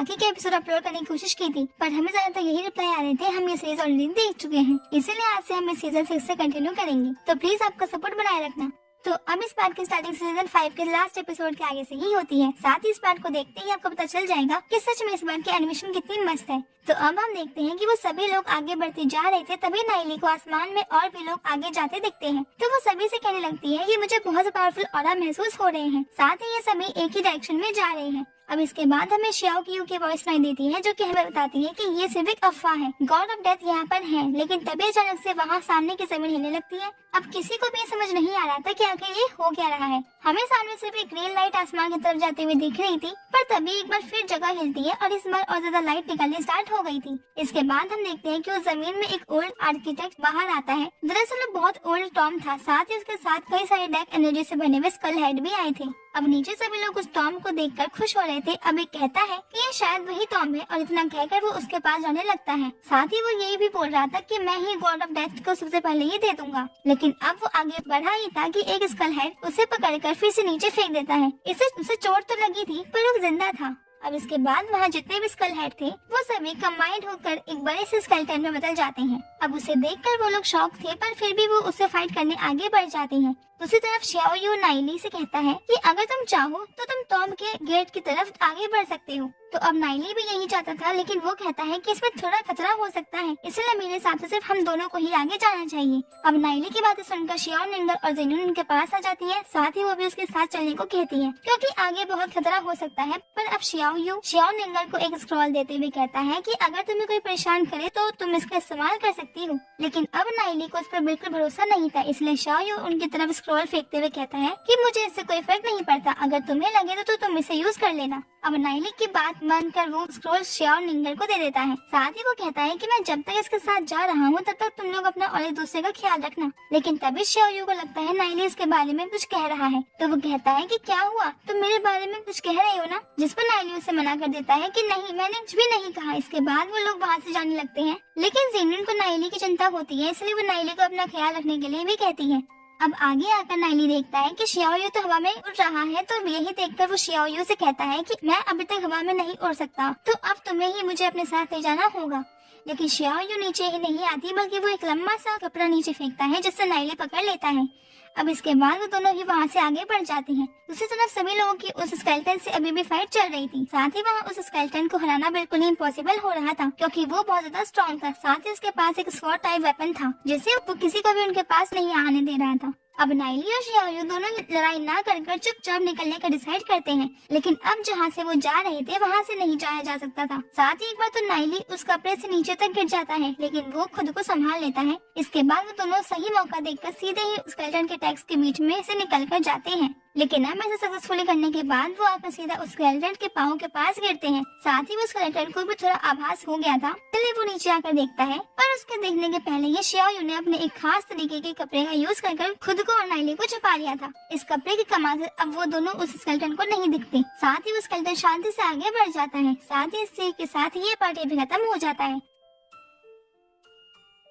बाकी के episode upload करने की कोशिश की थी, पर हमें ज्यादातर यही रिप्लाई आ रहे थे हम ये सीरीज ऑलरेडी देख चुके हैं, इसीलिए आज से हम सीजन 6 से कंटिन्यू करेंगे। तो प्लीज आपका सपोर्ट बनाए रखना। तो अब इस पार्ट की स्टार्टिंग सीजन 5 के लास्ट एपिसोड के आगे से ही होती है। साथ ही इस पार्ट को देखते ही आपको पता चल जाएगा कि सच में इस बार की एनिमेशन कितनी मस्त है। तो अब हम देखते हैं कि वो सभी लोग आगे बढ़ते जा रहे थे, तभी नाइली को आसमान में और भी लोग आगे जाते दिखते हैं। तो वो सभी से कहने लगती है कि मुझे बहुत पावरफुल ऑरा महसूस हो रहे हैं। साथ ही ये सभी एक ही डायरेक्शन में जा रहे हैं। अब इसके बाद हमें शियाओ क्यू की वॉइस सुनाई देती है, जो कि हमें बताती है कि ये सिर्फ एक अफवाह है, गॉड ऑफ डेथ यहाँ पर है। लेकिन तभी अचानक से वहाँ सामने की जमीन हिलने लगती है। अब किसी को भी समझ नहीं आ रहा था कि आखिर ये हो क्या रहा है। हमें सामने सिर्फ एक ग्रीन लाइट आसमान की तरफ जाते हुए दिख रही थी, पर तभी एक बार फिर जगह हिलती है और इस बार और ज्यादा लाइट निकलनी स्टार्ट हो गई थी। इसके बाद हम देखते हैं कि उस जमीन में एक ओल्ड आर्किटेक्ट बाहर आता है। दरअसल वो बहुत ओल्ड टॉम था। साथ ही उसके साथ कई सारे डार्क एनर्जी से बने हुए स्कल हेड भी आए थे। अब नीचे सभी लोग उस टॉम को देखकर खुश हो रहे थे। अब एक कहता है कि ये शायद वही टॉम है और इतना कहकर वो उसके पास जाने लगता है। साथ ही वो यही भी बोल रहा था कि मैं ही गॉड ऑफ डेथ को सबसे पहले ही दे दूंगा। लेकिन अब वो आगे बढ़ा ही था कि एक स्कल हेड उसे पकड़कर फिर से नीचे फेंक देता है। उसे चोट तो लगी थी, पर वो जिंदा था। अब इसके बाद वहाँ जितने भी स्कल हेड थे वो सभी कंबाइंड होकर एक बड़े से स्केलेटन में बदल जाते हैं। अब उसे देखकर वो लोग शॉक थे, पर फिर भी वो उससे फाइट करने आगे बढ़ जाते हैं। दूसरी तरफ शियाओ यू नाइली से कहता है कि अगर तुम चाहो तो तुम टॉम के गेट की तरफ आगे बढ़ सकते हो। तो अब नाइली भी यही चाहता था, लेकिन वो कहता है कि इसमें थोड़ा खतरा हो सकता है, इसलिए मेरे हिसाब से सिर्फ हम दोनों को ही आगे जाना चाहिए। अब नाइली की बातें सुनकर शियाओ निंगर और जेनुन उनके पास आ जाती है। साथ ही वो भी उसके साथ चलने को कहती है, क्योंकि आगे बहुत खतरा हो सकता है। पर अब शियाओ निंगर को एक स्क्रॉल देते हुए कहता है कि अगर तुम्हें कोई परेशान करे तो तुम इसका इस्तेमाल कर सकती हो। लेकिन अब नाइली को उस पर बिल्कुल भरोसा नहीं था, इसलिए शियाओ उनकी तरफ स्क्रॉल फेंकते हुए कहता है कि मुझे इससे कोई फर्क नहीं पड़ता, अगर तुम्हें लगे तो तुम इसे यूज कर लेना। अब नाइली की बात मानकर वो स्क्रॉल शियाओ निंगर को दे देता है। साथ ही वो कहता है कि मैं जब तक इसके साथ जा रहा हूँ तब तक तुम लोग अपना और एक दूसरे का ख्याल रखना। लेकिन तभी शियाओ को लगता है नाइली इसके बारे में कुछ कह रहा है, तो वो कहता है कि क्या हुआ, तुम मेरे बारे में कुछ कह रहे हो ना। जिस पर नाइली उसे मना कर देता है कि नहीं, मैंने कुछ भी नहीं कहा। इसके बाद वो लोग वहाँ से जाने लगते हैं, लेकिन जेनुन को नाइली की चिंता होती है, इसलिए वो नाइली को अपना ख्याल रखने के लिए भी कहती है। अब आगे आकर नाइली देखता है कि शियाओ तो हवा में उड़ रहा है, तो यही देखकर वो शियाओ से कहता है कि मैं अभी तक हवा में नहीं उड़ सकता, तो अब तुम्हें ही मुझे अपने साथ ले जाना होगा। लेकिन शियाओ नीचे ही नहीं आती, बल्कि वो एक लंबा सा कपड़ा नीचे फेंकता है, जिससे नाइली पकड़ लेता है। अब इसके बाद वो दोनों ही वहाँ से आगे बढ़ जाते हैं। दूसरी तरफ सभी लोगों की उस स्केलेटन से अभी भी फाइट चल रही थी। साथ ही वहाँ उस स्केलेटन को हराना बिल्कुल ही इम्पॉसिबल हो रहा था, क्योंकि वो बहुत ज्यादा स्ट्रॉन्ग था। साथ ही उसके पास एक स्वॉर्ड टाइप वेपन था, जिससे वो किसी को भी उनके पास नहीं आने दे रहा था। अब नाइली और शियाओ दोनों लड़ाई ना कर चुपचाप निकलने का डिसाइड करते हैं। लेकिन अब जहाँ से वो जा रहे थे वहाँ से नहीं जाया जा सकता था। साथ ही एक बार तो नाइली उस कपड़े से नीचे तक गिर जाता है, लेकिन वो खुद को संभाल लेता है। इसके बाद वो दोनों सही मौका देखकर सीधे ही स्केलेटन के टैक्स के बीच में से निकल कर जाते हैं। लेकिन अब ऐसा सक्सेसफुली करने के बाद वो आकर सीधा उस स्केलेटन के पाँव के पास गिरते हैं। साथ ही वो स्केलेटन को भी थोड़ा आभास हो गया था, इसलिए वो नीचे आकर देखता है। पर उसके देखने के पहले ये शियाओ ने अपने एक खास तरीके के कपड़े का यूज कर खुद को और नाइली को छुपा लिया था। इस कपड़े की कमाल से अब वो दोनों उस स्केलेटन को नहीं दिखते। साथ ही वो स्केलेटन शांति से आगे बढ़ जाता है। साथ ही इसी के साथ ये पार्टी भी खत्म हो जाता है।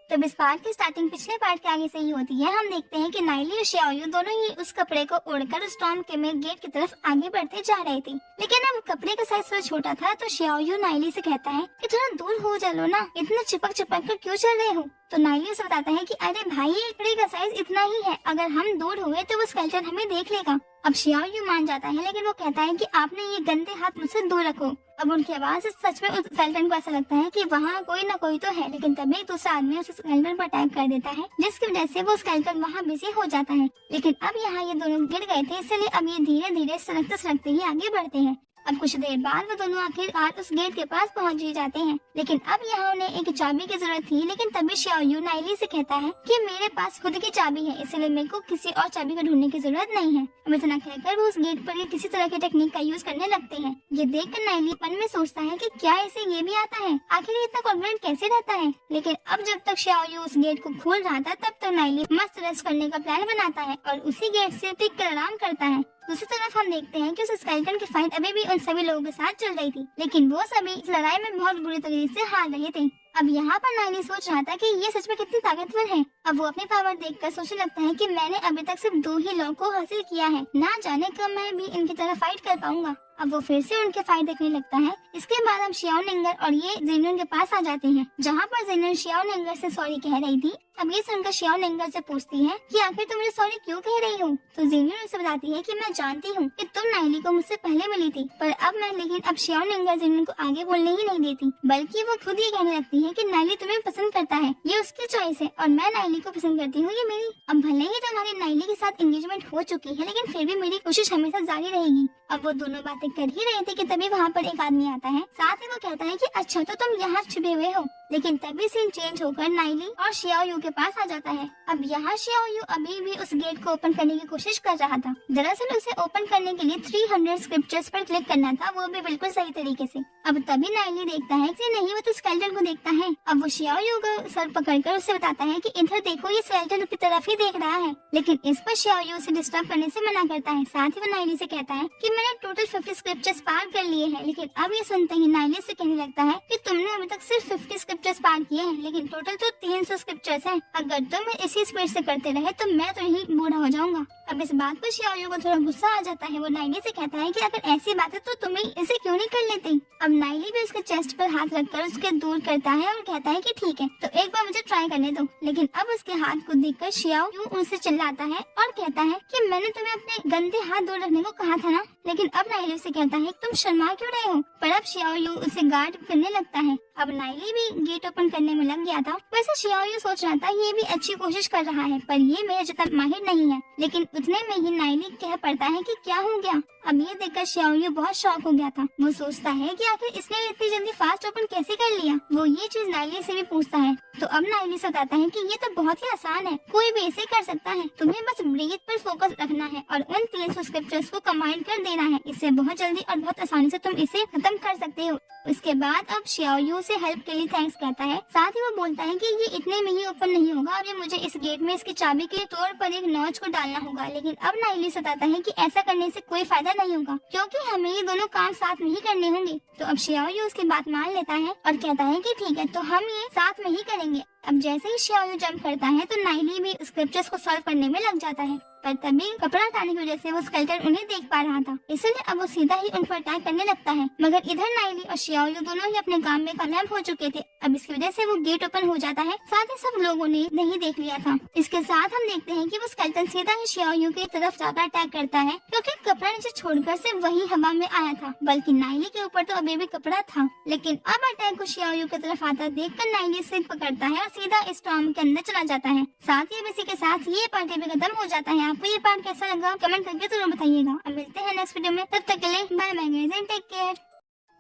तब इस पार्ट की स्टार्टिंग पिछले पार्ट के आगे से ही होती है। हम देखते हैं कि नाइली और शियाओ दोनों ही उस कपड़े को ओढ़कर उस टॉम के में गेट की तरफ आगे बढ़ते जा रहे थे। लेकिन अब कपड़े का साइज थोड़ा छोटा था, तो शियाओ नाइली से कहता है कि थोड़ा दूर हो चलो ना, इतना चिपक कर क्यों चल रहे हो। तो नाइली उसे बताता है कि अरे भाई, ये कपड़े का साइज इतना ही है, अगर हम दूर हुए तो वो स्केलेटन हमें देख लेगा। अब शियाओ मान जाता है, लेकिन वो कहता है कि आपने ये गंदे हाथ मुझसे दूर रखो। अब उनकी आवाज से सच में उस स्केलेटन को ऐसा लगता है कि वहाँ कोई ना कोई तो है, लेकिन तभी एक दूसरा आदमी उस स्केलेटन पर अटैक कर देता है, जिसकी वजह से वो स्केलेटन वहाँ बिजी हो जाता है। लेकिन अब यहाँ ये दोनों गिर गए थे, इसलिए अब ये धीरे धीरे सरकते ही आगे बढ़ते हैं। अब कुछ देर बाद वो दोनों आखिरकार उस गेट के पास पहुंच ही जाते हैं। लेकिन अब यहाँ उन्हें एक चाबी की जरूरत थी। लेकिन तभी शियाओ नाइली से कहता है कि मेरे पास खुद की चाबी है, इसलिए मेरे को किसी और चाबी को ढूंढने की जरूरत नहीं है। अब इतना कहकर वो उस गेट पर किसी तरह की टेक्निक का यूज करने लगते हैं। ये देखकर नाइली मन में सोचता है कि क्या इसे ये भी आता है, आखिर इतना कॉन्फिडेंट कैसे रहता है। लेकिन अब जब तक शियाओ उस गेट को खोल रहा था, तब तक नाइली मस्त रेस्ट करने का प्लान बनाता है और उसी गेट से टिक कर आराम करता है। दूसरी तरफ हम देखते हैं कि उस स्केलेटन की फाइट अभी भी उन सभी लोगों के साथ चल रही थी, लेकिन वो सभी इस लड़ाई में बहुत बुरी तरीके से हार रहे थे। अब यहाँ पर नाइली सोच रहा था कि ये सच में कितनी ताकतवर है। अब वो अपनी पावर देखकर सोचने लगता है कि मैंने अभी तक सिर्फ 2 ही लोगों को हासिल किया है, ना जाने कब मैं भी इनकी तरह फाइट कर पाऊंगा। अब वो फिर से उनके फाइट देखने लगता है। इसके बाद हम शियाओ निंगर और ये जेन्युइन के पास आ जाते हैं, जहाँ पर जेन्युइन शियाओ निंगर से सॉरी कह रही थी। अब ये सुनकर शियाओ निंगर से पूछती है कि आखिर तुम मुझे सॉरी क्यों कह रही हो। तो जेन्युइन उसे बताती है कि मैं जानती हूँ कि तुम नाइली को मुझसे पहले मिली थी, पर लेकिन अब शियाओ निंगर जेन्युइन को आगे बोलने ही नहीं देती, बल्कि वो खुद ही कहने लगती है कि नाइली तुम्हें पसंद करता है, ये उसकी चॉइस है और मैं नाइली को पसंद करती हूँ, ये मेरी। अब भले ही तुम्हारी नाइली के साथ एंगेजमेंट हो चुकी है, लेकिन फिर भी मेरी कोशिश हमेशा जारी रहेगी। अब वो दोनों बातें कर ही रहे थे कि तभी वहाँ पर एक आदमी आता है। साथ ही वो कहता है कि अच्छा तो तुम यहाँ छिपे हुए हो। लेकिन तभी सीन चेंज होकर नाइली और शियाओ यू के पास आ जाता है। अब यहाँ शियाओ यू अभी भी उस गेट को ओपन करने की कोशिश कर रहा था। दरअसल उसे ओपन करने के लिए 300 स्क्रिप्चर्स पर क्लिक करना था, वो भी बिल्कुल सही तरीके से। अब तभी नाइली देखता है कि नहीं, वो तो स्केलेटन को देखता है। अब वो शियाओ यू का सर पकड़कर उसे बताता है कि इधर देखो, ये स्केलेटन की तरफ ही देख रहा है। लेकिन इस पर शियाओ यू उसे डिस्टर्ब करने से मना करता है। साथ ही वो नाइली से कहता है कि मैंने टोटल 50 स्क्रिप्चर्स पार कर लिए हैं। लेकिन अब ये सुनते ही नाइली से कहने लगता है कि तुमने अभी तक सिर्फ 50 स्क्रिप्चर्स पार किए हैं, लेकिन टोटल तो 300 स्क्रिप्चर्स हैं। अगर तुम इसी स्पीड से करते रहे तो मैं तो यही बूढ़ा हो जाऊंगा। अब इस बात पर शियाओ यू को थोड़ा गुस्सा आ जाता है। वो नाइली से कहता है कि अगर ऐसी बात है तो तुम इसे क्यों नहीं कर लेते। अब नाइली भी उसके चेस्ट पर हाथ रखकर उसके दूर करता है और कहता है कि ठीक है, तो एक बार मुझे ट्राई करने दो। लेकिन अब उसके हाथ को देखकर शियाओ यू उनसे चिल्लाता है और कहता है कि मैंने तुम्हें अपने गंदे हाथ दूर रखने को कहा था ना। लेकिन अब नाइली से कहता है तुम शर्मा क्यों रहे हो। पर अब शियाओ यू उसे गार्ड करने लगता है। अब नाइली भी गेट ओपन करने में लग गया था। वैसे शियाओ यू सोच रहा था ये भी अच्छी कोशिश कर रहा है, पर ये मेरे जितना माहिर नहीं है। लेकिन उतने में ही नाइली कह पड़ता है कि क्या हो गया। अब ये देखकर शियाओ यू बहुत शॉक हो गया था। वो सोचता है कि आखिर इसने इतनी जल्दी फास्ट ओपन कैसे कर लिया। वो ये चीज नाइली से भी पूछता है। तो अब नाइली से बताता है कि ये तो बहुत ही आसान है, कोई भी इसे कर सकता है। तुम्हें बस ब्रीथ पर फोकस रखना है और उन 300 स्क्रिप्चर्स को कंबाइन कर देना है। इससे बहुत जल्दी और बहुत आसानी से तुम इसे खत्म कर सकते हो। उसके बाद अब शियाओ यू से हेल्प के लिए थैंक्स कहता है। साथ ही वो बोलता है कि ये इतने में ही ओपन नहीं होगा, अभी मुझे इस गेट में इसकी चाबी के तौर पर एक नॉच को डालना होगा। लेकिन अब नाइली बताता है कि ऐसा करने से कोई फायदा नहीं होगा, क्योंकि हमें ये दोनों काम साथ में ही करने होंगे। तो अब शियाओ यू उसकी बात मान लेता है और कहता है कि ठीक है, तो हम ये साथ में ही करेंगे। अब जैसे ही शियाओ यू जंप करता है तो नाइली भी स्क्रिप्चर्स को सॉल्व करने में लग जाता है। पर तभी कपड़ा हटाने की वजह से वो स्केलेटन उन्हें देख पा रहा था, इसलिए अब वो सीधा ही उन पर अटैक करने लगता है। मगर इधर नाइली और शियाओ यू दोनों ही अपने काम में कामयाब हो चुके थे। अब इसकी वजह से वो गेट ओपन हो जाता है। साथ ही सब लोगों ने नहीं देख लिया था। इसके साथ हम देखते हैं कि वो स्केलेटन सीधा ही शियाओ यू की तरफ जाकर अटैक करता है, क्योंकि कपड़ा नीचे छोड़कर से वही हवा में आया था, बल्कि नाइली के ऊपर तो अभी भी कपड़ा था। लेकिन अब अटैक को शियाओ यू की तरफ आता देखकर नाइली सिर पकड़ता है और सीधा स्टॉर्म के अंदर चला जाता है। साथ ही इसी के साथ ये पार्ट भी खत्म हो जाता है। आपको ये पार्ट कैसा लगा कमेंट करके जरूर बताइएगा। अब मिलते हैं नेक्स्ट वीडियो में, तब तक के लिए bye bye guys and take care.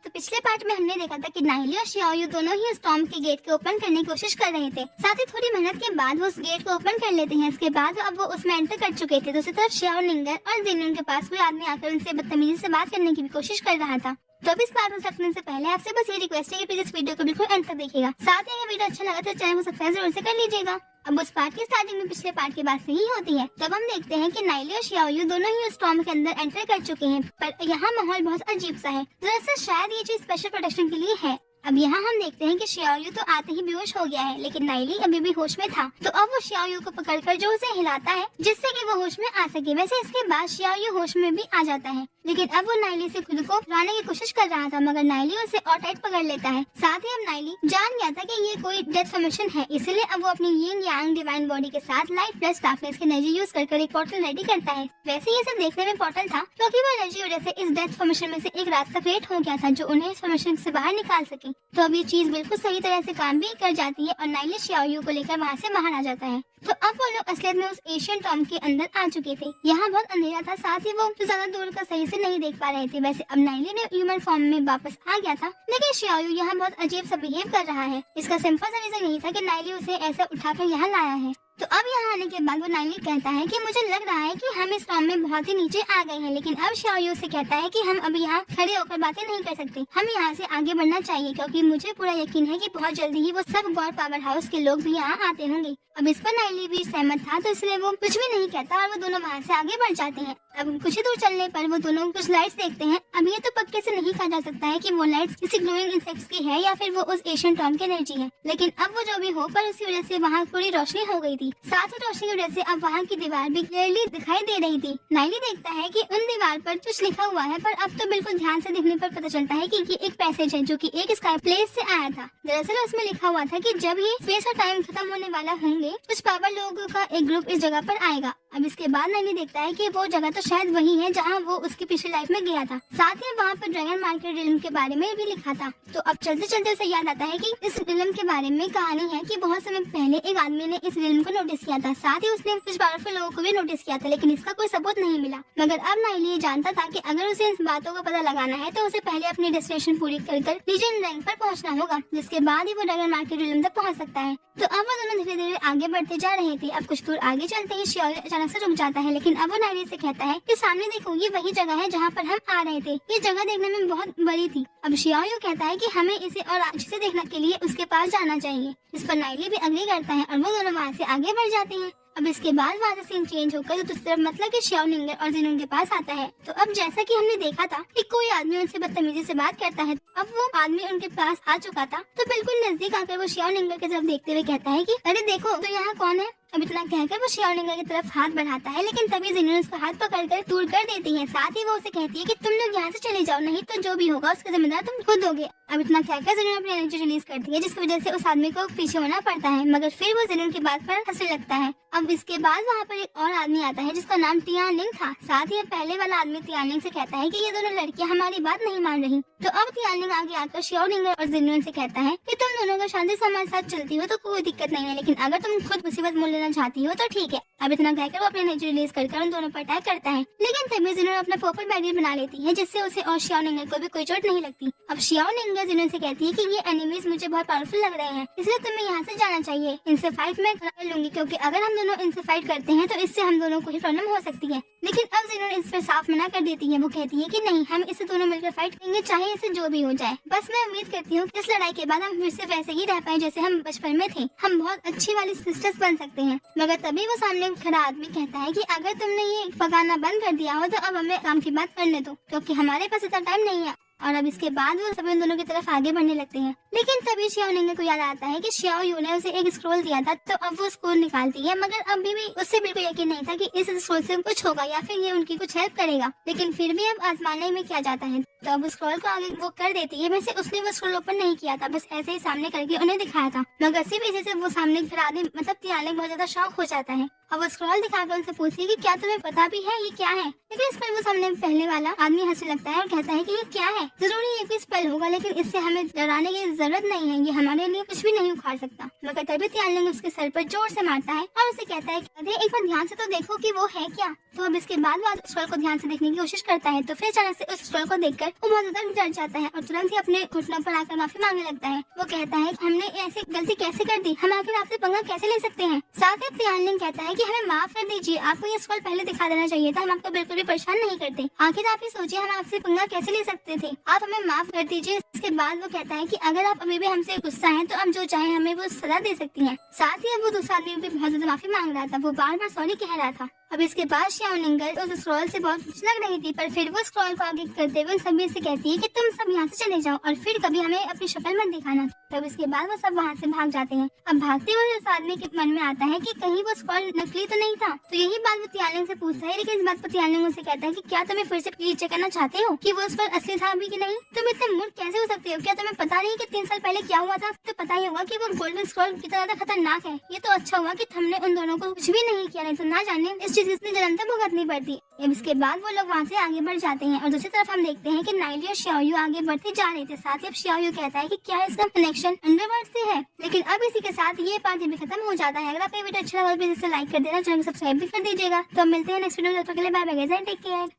तो पिछले पार्ट में हमने देखा था कि नाइली और शियाओ यू दोनों ही स्टॉर्म के गेट को ओपन करने की कोशिश कर रहे थे। साथ ही थोड़ी मेहनत के बाद वो उस गेट को ओपन कर लेते हैं। इसके बाद अब वो उसमें एंटर कर चुके थे। दूसरी तरफ शियाओ निंगर और जेन्युइन के पास कोई आदमी आकर उनसे बदतमीजी से बात करने की भी कोशिश कर रहा था। तो अब इस पार्ट को सकने से पहले आपसे बस ये रिक्वेस्ट है कि प्लीज इस वीडियो को बिल्कुल एंड तक देखिएगा। साथ ही अगर वीडियो अच्छा लगा तो चैनल को सब्सक्राइब जरूर से कर लीजिएगा। अब उस पार्ट की स्टार्टिंग में पिछले पार्ट की बात सही होती है। तब हम देखते हैं कि नाइली और शियाओ यू दोनों ही स्टॉर्म के अंदर एंटर कर चुके हैं, पर यहाँ माहौल बहुत अजीब सा है। दरअसल शायद ये चीज स्पेशल प्रोटेक्शन के लिए है। अब यहाँ हम देखते हैं कि शियाओ यू तो आते ही बेहोश हो गया है, लेकिन नाइली अभी भी होश में था। तो अब वो शियाओ यू को पकड़कर जो उसे हिलाता है, जिससे कि वो होश में आ सके। वैसे इसके बाद शियाओ यू होश में भी आ जाता है, लेकिन अब वो नाइली से खुद को छुड़ाने की कोशिश कर रहा था, मगर नाइली उसे और टाइट पकड़ लेता है। साथ ही अब नाइली जान गया था कि ये कोई डेथ फॉर्मेशन है, इसलिए अब वो अपनी यिंग यांग डिवाइन बॉडी के साथ लाइट प्लस डार्कनेस की एनर्जी यूज कर एक पोर्टल रेडी करता है। वैसे ये सब देखने में पोर्टल था, क्योंकि वो एनर्जी वजह से इस डेथ फॉर्मेशन में से एक रास्ता क्रिएट हो गया था जो उन्हें इस फॉर्मेशन से बाहर निकाल सके। तो अब ये चीज बिल्कुल सही तरह से काम भी कर जाती है और नाइली शियाओ यू को लेकर वहाँ से बाहर आ जाता है। तो अब वो लोग असलियत में उस एशियन टॉम के अंदर आ चुके थे। यहाँ बहुत अंधेरा था, साथ ही वो ज्यादा दूर का सही से नहीं देख पा रहे थे। वैसे अब नाइली ने ह्यूमन फॉर्म में वापस आ गया था, लेकिन शियाओ यू यहाँ बहुत अजीब सा बिहेव कर रहा है। इसका सिंपल सा रीजन यही था कि नाइली उसे ऐसा उठाकर यहाँ लाया है। तो अब यहाँ आने के बाद वो नाइली कहता है कि मुझे लग रहा है कि हम इस टॉम में बहुत ही नीचे आ गए हैं, लेकिन अब शियाओ यू से कहता है कि हम अभी यहाँ खड़े होकर बातें नहीं कर सकते, हम यहाँ से आगे बढ़ना चाहिए, क्योंकि मुझे पूरा यकीन है कि बहुत जल्दी ही वो सब गॉड पावर हाउस के लोग भी यहाँ आते होंगे। अब इस पर नाइली भी सहमत था, तो इसलिए वो कुछ भी नहीं कहता और वो दोनों वहाँ से आगे बढ़ जाते हैं। अब कुछ ही दूर चलने पर वो दोनों कुछ लाइट्स देखते हैं। अब ये तो पक्के से नहीं कहा जा सकता है कि वो लाइट्स किसी ग्लोइंग इंसेक्ट्स की है या फिर वो उस एशियन टॉम की एनर्जी है, लेकिन अब वो जो भी हो पर उसकी वजह से वहाँ थोड़ी रोशनी हो गई थी। साथ ही रोशनी की वजह से अब वहाँ की दीवार भी क्लियरली दिखाई दे रही थी। नाइली देखता है कि उन दीवार पर कुछ लिखा हुआ है, पर अब तो बिल्कुल ध्यान से देखने पर पता चलता है कि ये एक पैसेज है जो कि एक स्काई प्लेस से आया था। दरअसल उसमें लिखा हुआ था कि जब ये स्पेस और टाइम खत्म होने वाला होंगे कुछ पावर लोगों का एक ग्रुप इस जगह पर आएगा। अब इसके बाद नाइली देखता है कि वो जगह तो शायद वही है जहाँ वो उसकी पिछली लाइफ में गया था। साथ ही वहाँ पर ड्रैगन मार्केट रिलम के बारे में भी लिखा था। तो अब चलते चलते उसे याद आता है कि इस रिलम के बारे में कहानी है कि बहुत समय पहले एक आदमी ने इस रिलम को नोटिस किया था। साथ ही उसने कुछ पावरफुल लोगों को भी नोटिस किया था, लेकिन इसका कोई सबूत नहीं मिला। मगर अब नाइली ये जानता था कि अगर उसे इन बातों का पता लगाना है तो उसे पहले अपनी डेस्टिनेशन पूरी कर लीजेंड रैंक पर पहुंचना होगा, जिसके बाद ही वो ड्रैगन मार्केट रिलम तक पहुंच सकता है। तो अब वो दोनों धीरे धीरे आगे बढ़ते जा रहे थे। अब कुछ दूर आगे चलते ही शियाओ अचानक से रुक जाता है, लेकिन अब वो नाइली से कहता है कि सामने देखो, ये वही जगह है जहाँ पर हम आ रहे थे। ये जगह देखने में बहुत बड़ी थी। अब शियाओ कहता है कि हमें इसे और अच्छे से देखने के लिए उसके पास जाना चाहिए। इस पर नाइली भी अग्री करता है और वो दोनों वहाँ से आगे बढ़ जाते हैं। अब इसके बाद वहाँ से सीन चेंज होकर दूसरी तरफ मतलब कि शियाओ निंगर और जिन उनके पास आता है। तो अब जैसा कि हमने देखा था कि कोई आदमी उनसे बदतमीजी से बात करता है, अब वो आदमी उनके पास आ चुका था। तो बिल्कुल नजदीक आकर वो शियाओ निंगर की तरफ देखते हुए कहता है कि अरे देखो तो यहाँ कौन है। अब इतना कहकर वो शियाओ निंगर की तरफ हाथ बढ़ाता है, लेकिन तभी जिन्होंने उसका हाथ पकड़कर दूर कर देती है। साथ ही वो उसे कहती है कि तुम लोग यहाँ से चले जाओ, नहीं तो जो भी होगा उसका जिम्मेदार तुम खुद होगे। अब इतना कहकर जिन्होंने अपनी एनर्जी रिलीज करती है, जिसकी वजह से उस आदमी को पीछे होना पड़ता है, मगर फिर वो जिन्हों की बात पर हंसने लगता है। अब इसके बाद वहाँ पर एक और आदमी आता है जिसका नाम तियानलिंग था। साथ ही पहले वाला आदमी तियानलिंग से कहता है कि ये दोनों लड़कियां हमारी बात नहीं मान रही। तो अब तियानलिंग आगे आकर शियाओ निंगर और जिन्हों से कहता है कि तुम दोनों का शांति से हमारे साथ चलती हो तो कोई दिक्कत नहीं है, लेकिन अगर तुम खुद मुसीबत मोल लेना चाहती हो तो ठीक है। अब इतना कहकर वो अपनी एनर्जी रिलीज कर उन दोनों पर अटैक करता है, लेकिन तभी जिन्होंने अपना पर्पल बैरियर बना लेती है, जिससे उसे और शियाओ निंगर को भी कोई चोट नहीं लगती। अब शियाओ निंगर जिन्हों से कहती है कि ये एनिमीज मुझे बहुत पावरफुल लग रहे हैं, इसलिए तुम्हें यहाँ से जाना चाहिए। इनसे फाइट मैं कर लूंगी, क्योंकि अगर हम दोनों इनसे फाइट करते हैं तो इससे हम दोनों को ही प्रॉब्लम हो सकती है। लेकिन अब जिन्होंने इस पर साफ मना कर देती है। वो कहती है कि नहीं, हम इसे दोनों मिलकर फाइट करेंगे, चाहे इसे जो भी हो जाए। बस मैं उम्मीद करती हूँ कि इस लड़ाई के बाद हम फिर से वैसे ही रह पाए जैसे हम बचपन में थे। हम बहुत अच्छी वाली सिस्टर्स बन सकते हैं। मगर तभी वो सामने खड़ा आदमी कहता है कि अगर तुमने ये पकाना बंद कर दिया हो तो अब हमें काम की बात करने दो, क्योंकि हमारे पास इतना टाइम नहीं है। और अब इसके बाद वो सब इन दोनों की तरफ आगे बढ़ने लगते हैं। लेकिन तभी शियाओ निंगर को याद आता है कि शियाओ यू ने उसे एक स्क्रोल दिया था, तो अब वो स्क्रोल निकालती है, मगर अभी भी उससे बिल्कुल यकीन नहीं था कि इस स्क्रोल से कुछ होगा या फिर ये उनकी कुछ हेल्प करेगा। लेकिन फिर भी अब आजमाने में क्या जाता है, तो अब स्क्रॉल को आगे वो कर देती है। वैसे उसने वो स्क्रॉल ओपन नहीं किया था, बस ऐसे ही सामने करके उन्हें दिखाया था, मगर सिर्फ इसी से वो सामने खड़ा आदमी मतलब तियानलिंग बहुत ज्यादा शॉक हो जाता है। अब वो स्क्रॉल दिखाकर उनसे पूछती है कि क्या तुम्हें पता भी है ये क्या है। लेकिन इस पर वो सामने पहले वाला आदमी हंसने लगता है और कहता है कि ये क्या है, जरूरी ये कोई स्पेल होगा, लेकिन इससे हमें डराने की जरूरत नहीं है, ये हमारे लिए कुछ भी नहीं उखाड़ सकता। मगर तभी तियानलिंग उसके सर पर जोर से मारता है और उसे कहता है कि एक बार ध्यान से तो देखो कि वो है क्या। तो अब इसके बाद वो स्क्रॉल को ध्यान से देखने की कोशिश करता है, तो फिर अचानक से उस स्क्रॉल को देखकर वो बहुत ज्यादा डर जाता है और तुरंत ही अपने घुटनों पर आकर माफी मांगने लगता है। वो कहता है कि हमने ऐसी गलती कैसे कर दी, हम आखिर आपसे पंगा कैसे ले सकते हैं। साथ ही तियानलिंग कहता है कि हमें माफ कर दीजिए, आपको ये स्क्रॉल पहले दिखा देना चाहिए था, हम आपको बिल्कुल भी परेशान नहीं करते। आखिर आप ही सोचिए, हम आपसे पंगा कैसे ले सकते थे, आप हमें माफ कर दीजिए। इसके बाद वो कहता है कि अगर आप अभी भी हमसे गुस्सा हैं तो हम जो चाहे हमें वो सजा दे सकती हैं। साथ ही अब वो दूसरा आदमी भी बहुत ज्यादा माफी मांग रहा था, वो बार बार सॉरी कह रहा था। अब इसके बाद शियाओ निंगर उस स्क्रॉल से बहुत कुछ लग रही थी, पर फिर वो स्क्रॉल को आगे करते हुए सभी से कहती है कि तुम सब यहाँ से चले जाओ और फिर कभी हमें अपनी शक्ल मत दिखाना। तब इसके बाद वो सब वहाँ से भाग जाते हैं। अब भागते हुए उस आदमी के मन में आता है कि कहीं वो स्क्रॉल नकली तो नहीं था। तो यही बात वो तियानलिंग से पूछता है, लेकिन इस बात पर तियानलिंग उसे कहता है कि क्या तुम्हें फिर से प्लीज चेक करना चाहते हो कि वो स्क्रॉल असली था भी कि नहीं। तुम इतने मूर्ख कैसे हो सकते हो, क्या तुम्हें पता नहीं कि 3 साल पहले क्या हुआ था। तो पता ही होगा कि वो गोल्डन स्क्रॉल कितना ज्यादा खतरनाक है। ये तो अच्छा हुआ कि हमने उन दोनों को कुछ भी नहीं किया, नहीं तो ना जाने इस चीज की जलन तक भुगतनी पड़ती। अब इसके बाद वो लोग वहाँ से आगे बढ़ जाते हैं और दूसरी तरफ हम देखते हैं कि नाइली और शियाओ आगे बढ़ते जा रहे थे। साथ ही अब शियाओ कहता है कि क्या इसका कनेक्शन अंडरवर्ल्ड से है। लेकिन अब इसी के साथ ये पार्ट भी खत्म हो जाता है। अगर आपको वीडियो अच्छा लगा तो प्लीज इसे लाइक कर देना, चैनल को सब्सक्राइब भी कर दीजिएगा। तो मिलते हैं नेक्स्ट वीडियो में, तब तक के लिए bye bye guys and take care.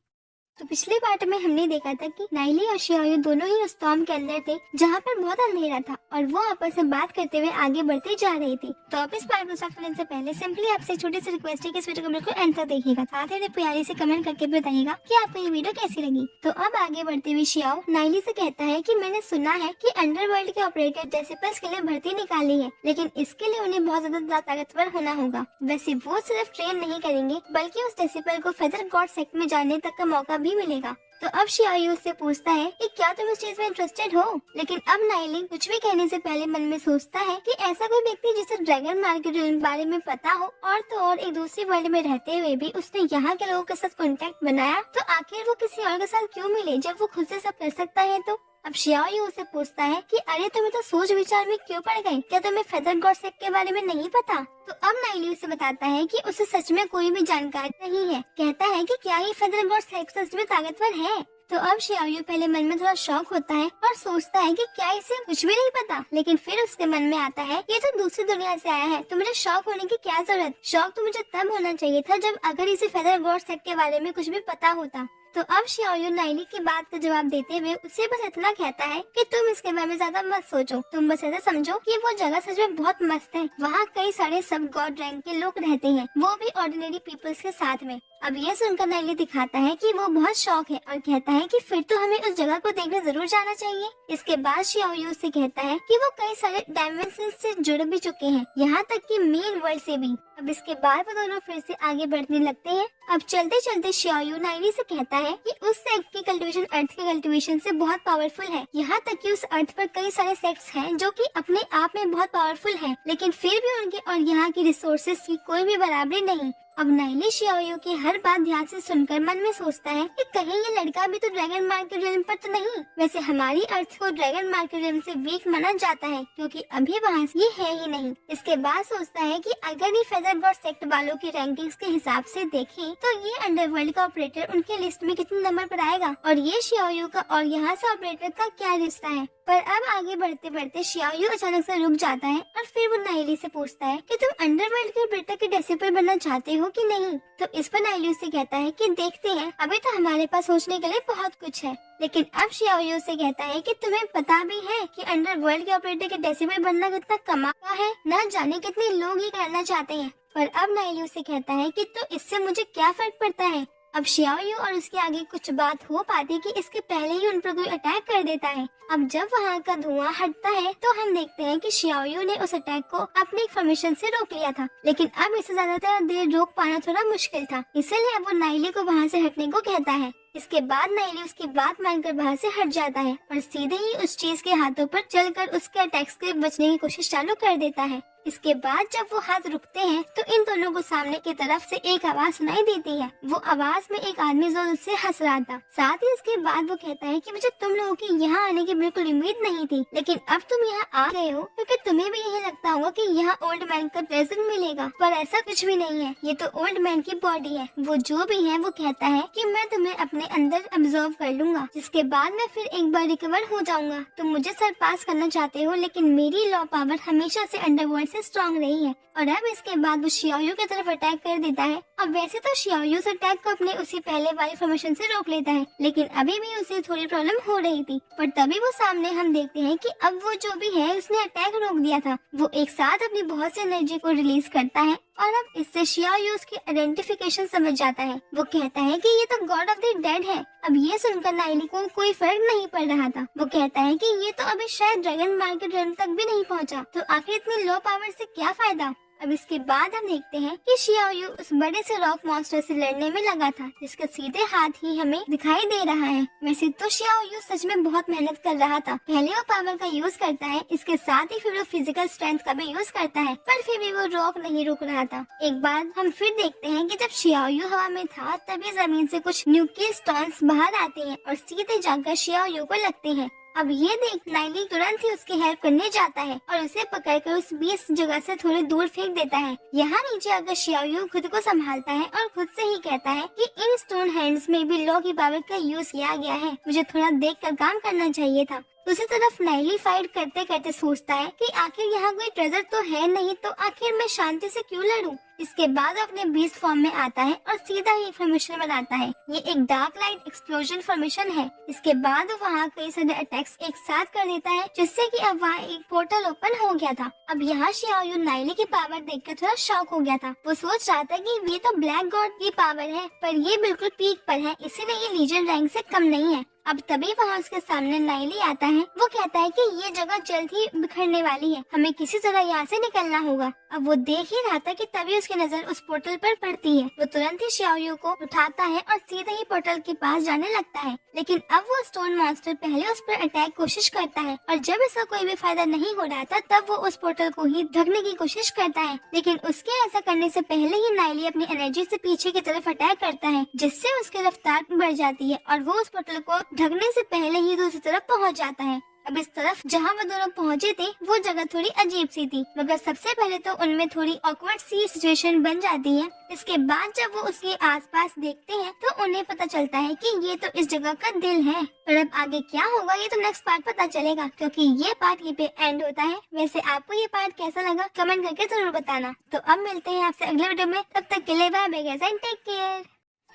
तो पिछले पार्ट में हमने देखा था कि नाइली और शियाओ दोनों ही उस स्टॉर्म के अंदर थे जहाँ पर बहुत अंधेरा था और वो आपस में बात करते हुए आगे बढ़ते जा रही थी। तो आप इस पार्ट को स्टार्ट करने से पहले सिंपली आपसे छोटी सी रिक्वेस्ट है कि इस वीडियो को बिल्कुल एंड तक देखिएगा, साथ ही प्यारी से कमेंट करके बताइएगा कि आपको ये वीडियो कैसी लगी। तो अब आगे बढ़ते हुए शियाओ नाइली से कहता है कि मैंने सुना है कि अंडरवर्ल्ड के ऑपरेटर डेसिपल्स के लिए भर्ती निकाली है, लेकिन इसके लिए उन्हें बहुत ज्यादा ताकतवर होना होगा। वैसे वो सिर्फ ट्रेन नहीं करेंगे बल्कि उस डेसिपल को फेदर गॉड सेक्ट में जाने तक का मौका भी मिलेगा। तो अब शियाओ उससे पूछता है कि क्या तुम इस चीज में इंटरेस्टेड हो, लेकिन अब नाइली कुछ भी कहने से पहले मन में सोचता है कि ऐसा कोई व्यक्ति जिसे ड्रैगन मार्क के बारे में पता हो और तो और एक दूसरी वर्ल्ड में रहते हुए भी उसने यहाँ के लोगों के साथ कॉन्टेक्ट बनाया, तो आखिर वो किसी और के साथ क्यों मिले जब वो खुद से सब कर सकता है। तो अब शियाओ उससे पूछता है कि अरे तुम्हें तो सोच विचार में क्यों पड़ गए, क्या तुम्हें फेदर गॉड सेक्ट के बारे में नहीं पता। तो अब नाइली उसे बताता है कि उसे सच में कोई भी जानकारी नहीं है। कहता है कि क्या ये फेदर गॉड सेक्ट सच में ताकतवर है। तो अब शियाओ पहले मन में थोड़ा शौक होता है और सोचता है कि क्या इसे कुछ भी नहीं पता, लेकिन फिर उसके मन में आता है ये तो दूसरी दुनिया से आया है तो मुझे शौक होने की क्या जरूरत। शौक तो मुझे तब होना चाहिए था जब अगर इसे फेदर गॉड सेक्ट के बारे में कुछ भी पता होता। तो अब शियाओ नाइली की बात का जवाब देते हुए उसे बस इतना कहता है कि तुम इसके बारे में ज्यादा मत सोचो, तुम बस ऐसा समझो कि वो जगह सच में बहुत मस्त है। वहाँ कई सारे सब गॉड रैंक के लोग रहते हैं, वो भी ऑर्डिनरी पीपल्स के साथ में। अब ये सुनकर नाइली दिखाता है कि वो बहुत शौक है और कहता है कि फिर तो हमें उस जगह को देखने जरूर जाना चाहिए। इसके बाद शियाओ से कहता है कि वो कई सारे डायमेंशन से जुड़ भी चुके हैं, यहाँ तक कि मेन वर्ल्ड से भी। अब इसके बाद वो दोनों फिर से आगे बढ़ने लगते हैं। अब चलते चलते शियाओ नाइली से कहता है कि उस सेक्ट की कल्टीवेशन अर्थ के कल्टीवेशन से बहुत पावरफुल है, यहाँ तक कि उस अर्थ पर कई सारे सेक्ट्स हैं जो कि अपने आप में बहुत पावरफुल हैं, लेकिन फिर भी उनके और यहाँ की रिसोर्सेज की कोई भी बराबरी नहीं। अब नाइली शियाओ की हर बात ध्यान से सुनकर मन में सोचता है कि कहीं ये लड़का भी तो ड्रैगन मार्क के रिल्म पर तो नहीं। वैसे हमारी अर्थ को ड्रैगन मार्क के रिल्म से वीक माना जाता है क्योंकि अभी वहाँ ये है ही नहीं। इसके बाद सोचता है कि अगर ये फेदर गॉड सेक्ट वालों की रैंकिंग्स के हिसाब से देखें तो ये अंडरवर्ल्ड का ऑपरेटर उनके लिस्ट में कितने नंबर पर आएगा और ये शियाओ का और यहाँ से ऑपरेटर का क्या रिश्ता है। पर अब आगे बढ़ते बढ़ते शियाओ अचानक से रुक जाता है और फिर वो नाइली से पूछता है कि तुम अंडरवर्ल्ड के ऑपरेटर के डेसिपल बनना चाहते हो कि नहीं। तो इस पर नाइली से कहता है कि देखते हैं, अभी तो हमारे पास सोचने के लिए बहुत कुछ है। लेकिन अब शियाओ से कहता है कि तुम्हें पता भी है कि अंडरवर्ल्ड के ऑपरेटर के डेसिबल बनना कितना कमाल है, न जाने कितने लोग ही करना चाहते हैं। पर अब नाइली से कहता है कि तो इससे मुझे क्या फर्क पड़ता है। अब शियाओ और उसके आगे कुछ बात हो पाती कि इसके पहले ही उन पर कोई अटैक कर देता है। अब जब वहाँ का धुआं हटता है तो हम देखते हैं कि शियाओ ने उस अटैक को अपने फॉर्मेशन से रोक लिया था, लेकिन अब इसे ज्यादातर देर रोक पाना थोड़ा मुश्किल था, इसलिए अब वो नाइली को वहाँ से हटने को कहता है। इसके बाद नाइली उसकी बात मानकर वहाँ से हट जाता है और सीधे ही उस चीज के हाथों पर चलकर उसके अटैक्स से बचने की कोशिश चालू कर देता है। इसके बाद जब वो हाथ रुकते हैं तो इन दोनों को सामने की तरफ से एक आवाज सुनाई देती है। वो आवाज में एक आदमी जोर से हंस रहा था। साथ ही इसके बाद वो कहता है कि मुझे तुम लोगों की यहाँ आने की बिल्कुल उम्मीद नहीं थी, लेकिन अब तुम यहाँ आ गए हो क्योंकि तुम्हें भी यही लगता होगा कि यहाँ ओल्ड मैन का प्रेजेंट मिलेगा, पर ऐसा कुछ भी नहीं है। ये तो ओल्ड मैन की बॉडी है। वो जो भी है वो कहता है कि मैं तुम्हें अपने अंदर ऑब्जर्व कर लूंगा, जिसके बाद मैं फिर एक बार रिकवर हो जाऊंगा। तुम मुझे सरपास करना चाहते हो, लेकिन मेरी लॉ पावर हमेशा से अंडरवर्ल्ड से स्ट्रॉन्ग रही है। और अब इसके बाद वो शियाओ की तरफ अटैक कर देता है। अब वैसे तो शियाओ उस अटैक को अपने उसी पहले वाली फॉर्मेशन से रोक लेता है, लेकिन अभी भी उसे थोड़ी प्रॉब्लम हो रही थी। पर तभी वो सामने हम देखते हैं कि अब वो जो भी है उसने अटैक रोक दिया था। वो एक साथ अपनी बहुत सी एनर्जी को रिलीज करता है और अब इससे शियाओ उसकी आइडेंटिफिकेशन समझ जाता है। वो कहता है कि ये तो गॉड ऑफ द डेड है। अब ये सुनकर नाइली को कोई फर्क नहीं पड़ रहा था। वो कहता है कि ये तो अभी शायद ड्रैगन मार्केट रिल्म तक भी नहीं पहुंचा, तो आखिर इतनी लो पावर से क्या फायदा। अब इसके बाद हम देखते हैं कि शियाओ उस बड़े से रॉक मॉन्स्टर से लड़ने में लगा था, जिसका सीधे हाथ ही हमें दिखाई दे रहा है। वैसे तो शियाओ सच में बहुत मेहनत कर रहा था। पहले वो पावर का यूज करता है, इसके साथ ही फिर वो फिजिकल स्ट्रेंथ का भी यूज करता है, पर फिर भी वो रॉक नहीं रुक रहा था। एक बार हम फिर देखते हैं कि जब शियाओ हवा में था तभी जमीन से कुछ न्यूक्लियर स्टोन्स बाहर आते हैं और सीधे जाकर शियाओ को लगते हैं। अब ये देख नाइली तुरंत ही उसकी हेल्प करने जाता है और उसे पकड़कर उस 20 जगह से थोड़ी दूर फेंक देता है। यहाँ नीचे आकर शियाओ खुद को संभालता है और खुद से ही कहता है कि इन स्टोन हैंड्स में भी लॉ की पावर का यूज किया गया है, मुझे थोड़ा देखकर काम करना चाहिए था। दूसरी तरफ नाइली फाइट करते करते सोचता है कि आखिर यहाँ कोई ट्रेजर तो है नहीं, तो आखिर मैं शांति से क्यों लड़ूं। इसके बाद अपने बीस्ट फॉर्म में आता है और सीधा ही फॉर्मेशन बनाता है। ये एक डार्क लाइट एक्सप्लोजन फॉर्मेशन है। इसके बाद वहाँ कई सारे अटैक्स एक साथ कर देता है, जिससे कि अब वहाँ एक पोर्टल ओपन हो गया था। अब यहाँ शियाओ नाइली की पावर देखकर थोड़ा शॉक हो गया था। वो सोच रहा था कि ये तो ब्लैक गॉड की पावर है, पर ये बिल्कुल पीक पर है, इसीलिए ये लीजन रैंक से कम नहीं है। अब तभी वहाँ उसके सामने नाइली आता है। वो कहता है कि ये जगह जल्द ही बिखरने वाली है, हमें किसी तरह यहाँ से निकलना होगा। अब वो देख ही रहा था कि तभी उसकी नजर उस पोर्टल पर पड़ती है। वो तुरंत ही शियाओ को उठाता है और सीधे ही पोर्टल के पास जाने लगता है। लेकिन अब वो स्टोन मॉन्स्टर पहले उस पर अटैक कोशिश करता है और जब इसका कोई भी फायदा नहीं हो रहा था तब वो उस पोर्टल को ही ढकने की कोशिश करता है। लेकिन उसके ऐसा करने से पहले ही नाइली अपनी एनर्जी से पीछे की तरफ अटैक करता है, जिससे उसकी रफ्तार बढ़ जाती है और वो उस पोर्टल को ढकने से पहले ही दूसरी तरफ पहुंच जाता है। अब इस तरफ जहां वो दोनों पहुंचे थे वो जगह थोड़ी अजीब सी थी, मगर सबसे पहले तो उनमें थोड़ी ऑकवर्ड सी सिचुएशन बन जाती है। इसके बाद जब वो उसके आसपास देखते हैं तो उन्हें पता चलता है कि ये तो इस जगह का दिल है। पर अब आगे क्या होगा ये तो नेक्स्ट पार्ट पता चलेगा, क्योंकि ये पार्ट ये पे एंड होता है। वैसे आपको ये पार्ट कैसा लगा कमेंट करके जरूर बताना। तो अब मिलते हैं आपसे अगले वीडियो में, तब तक के लिए bye bye guys and take care.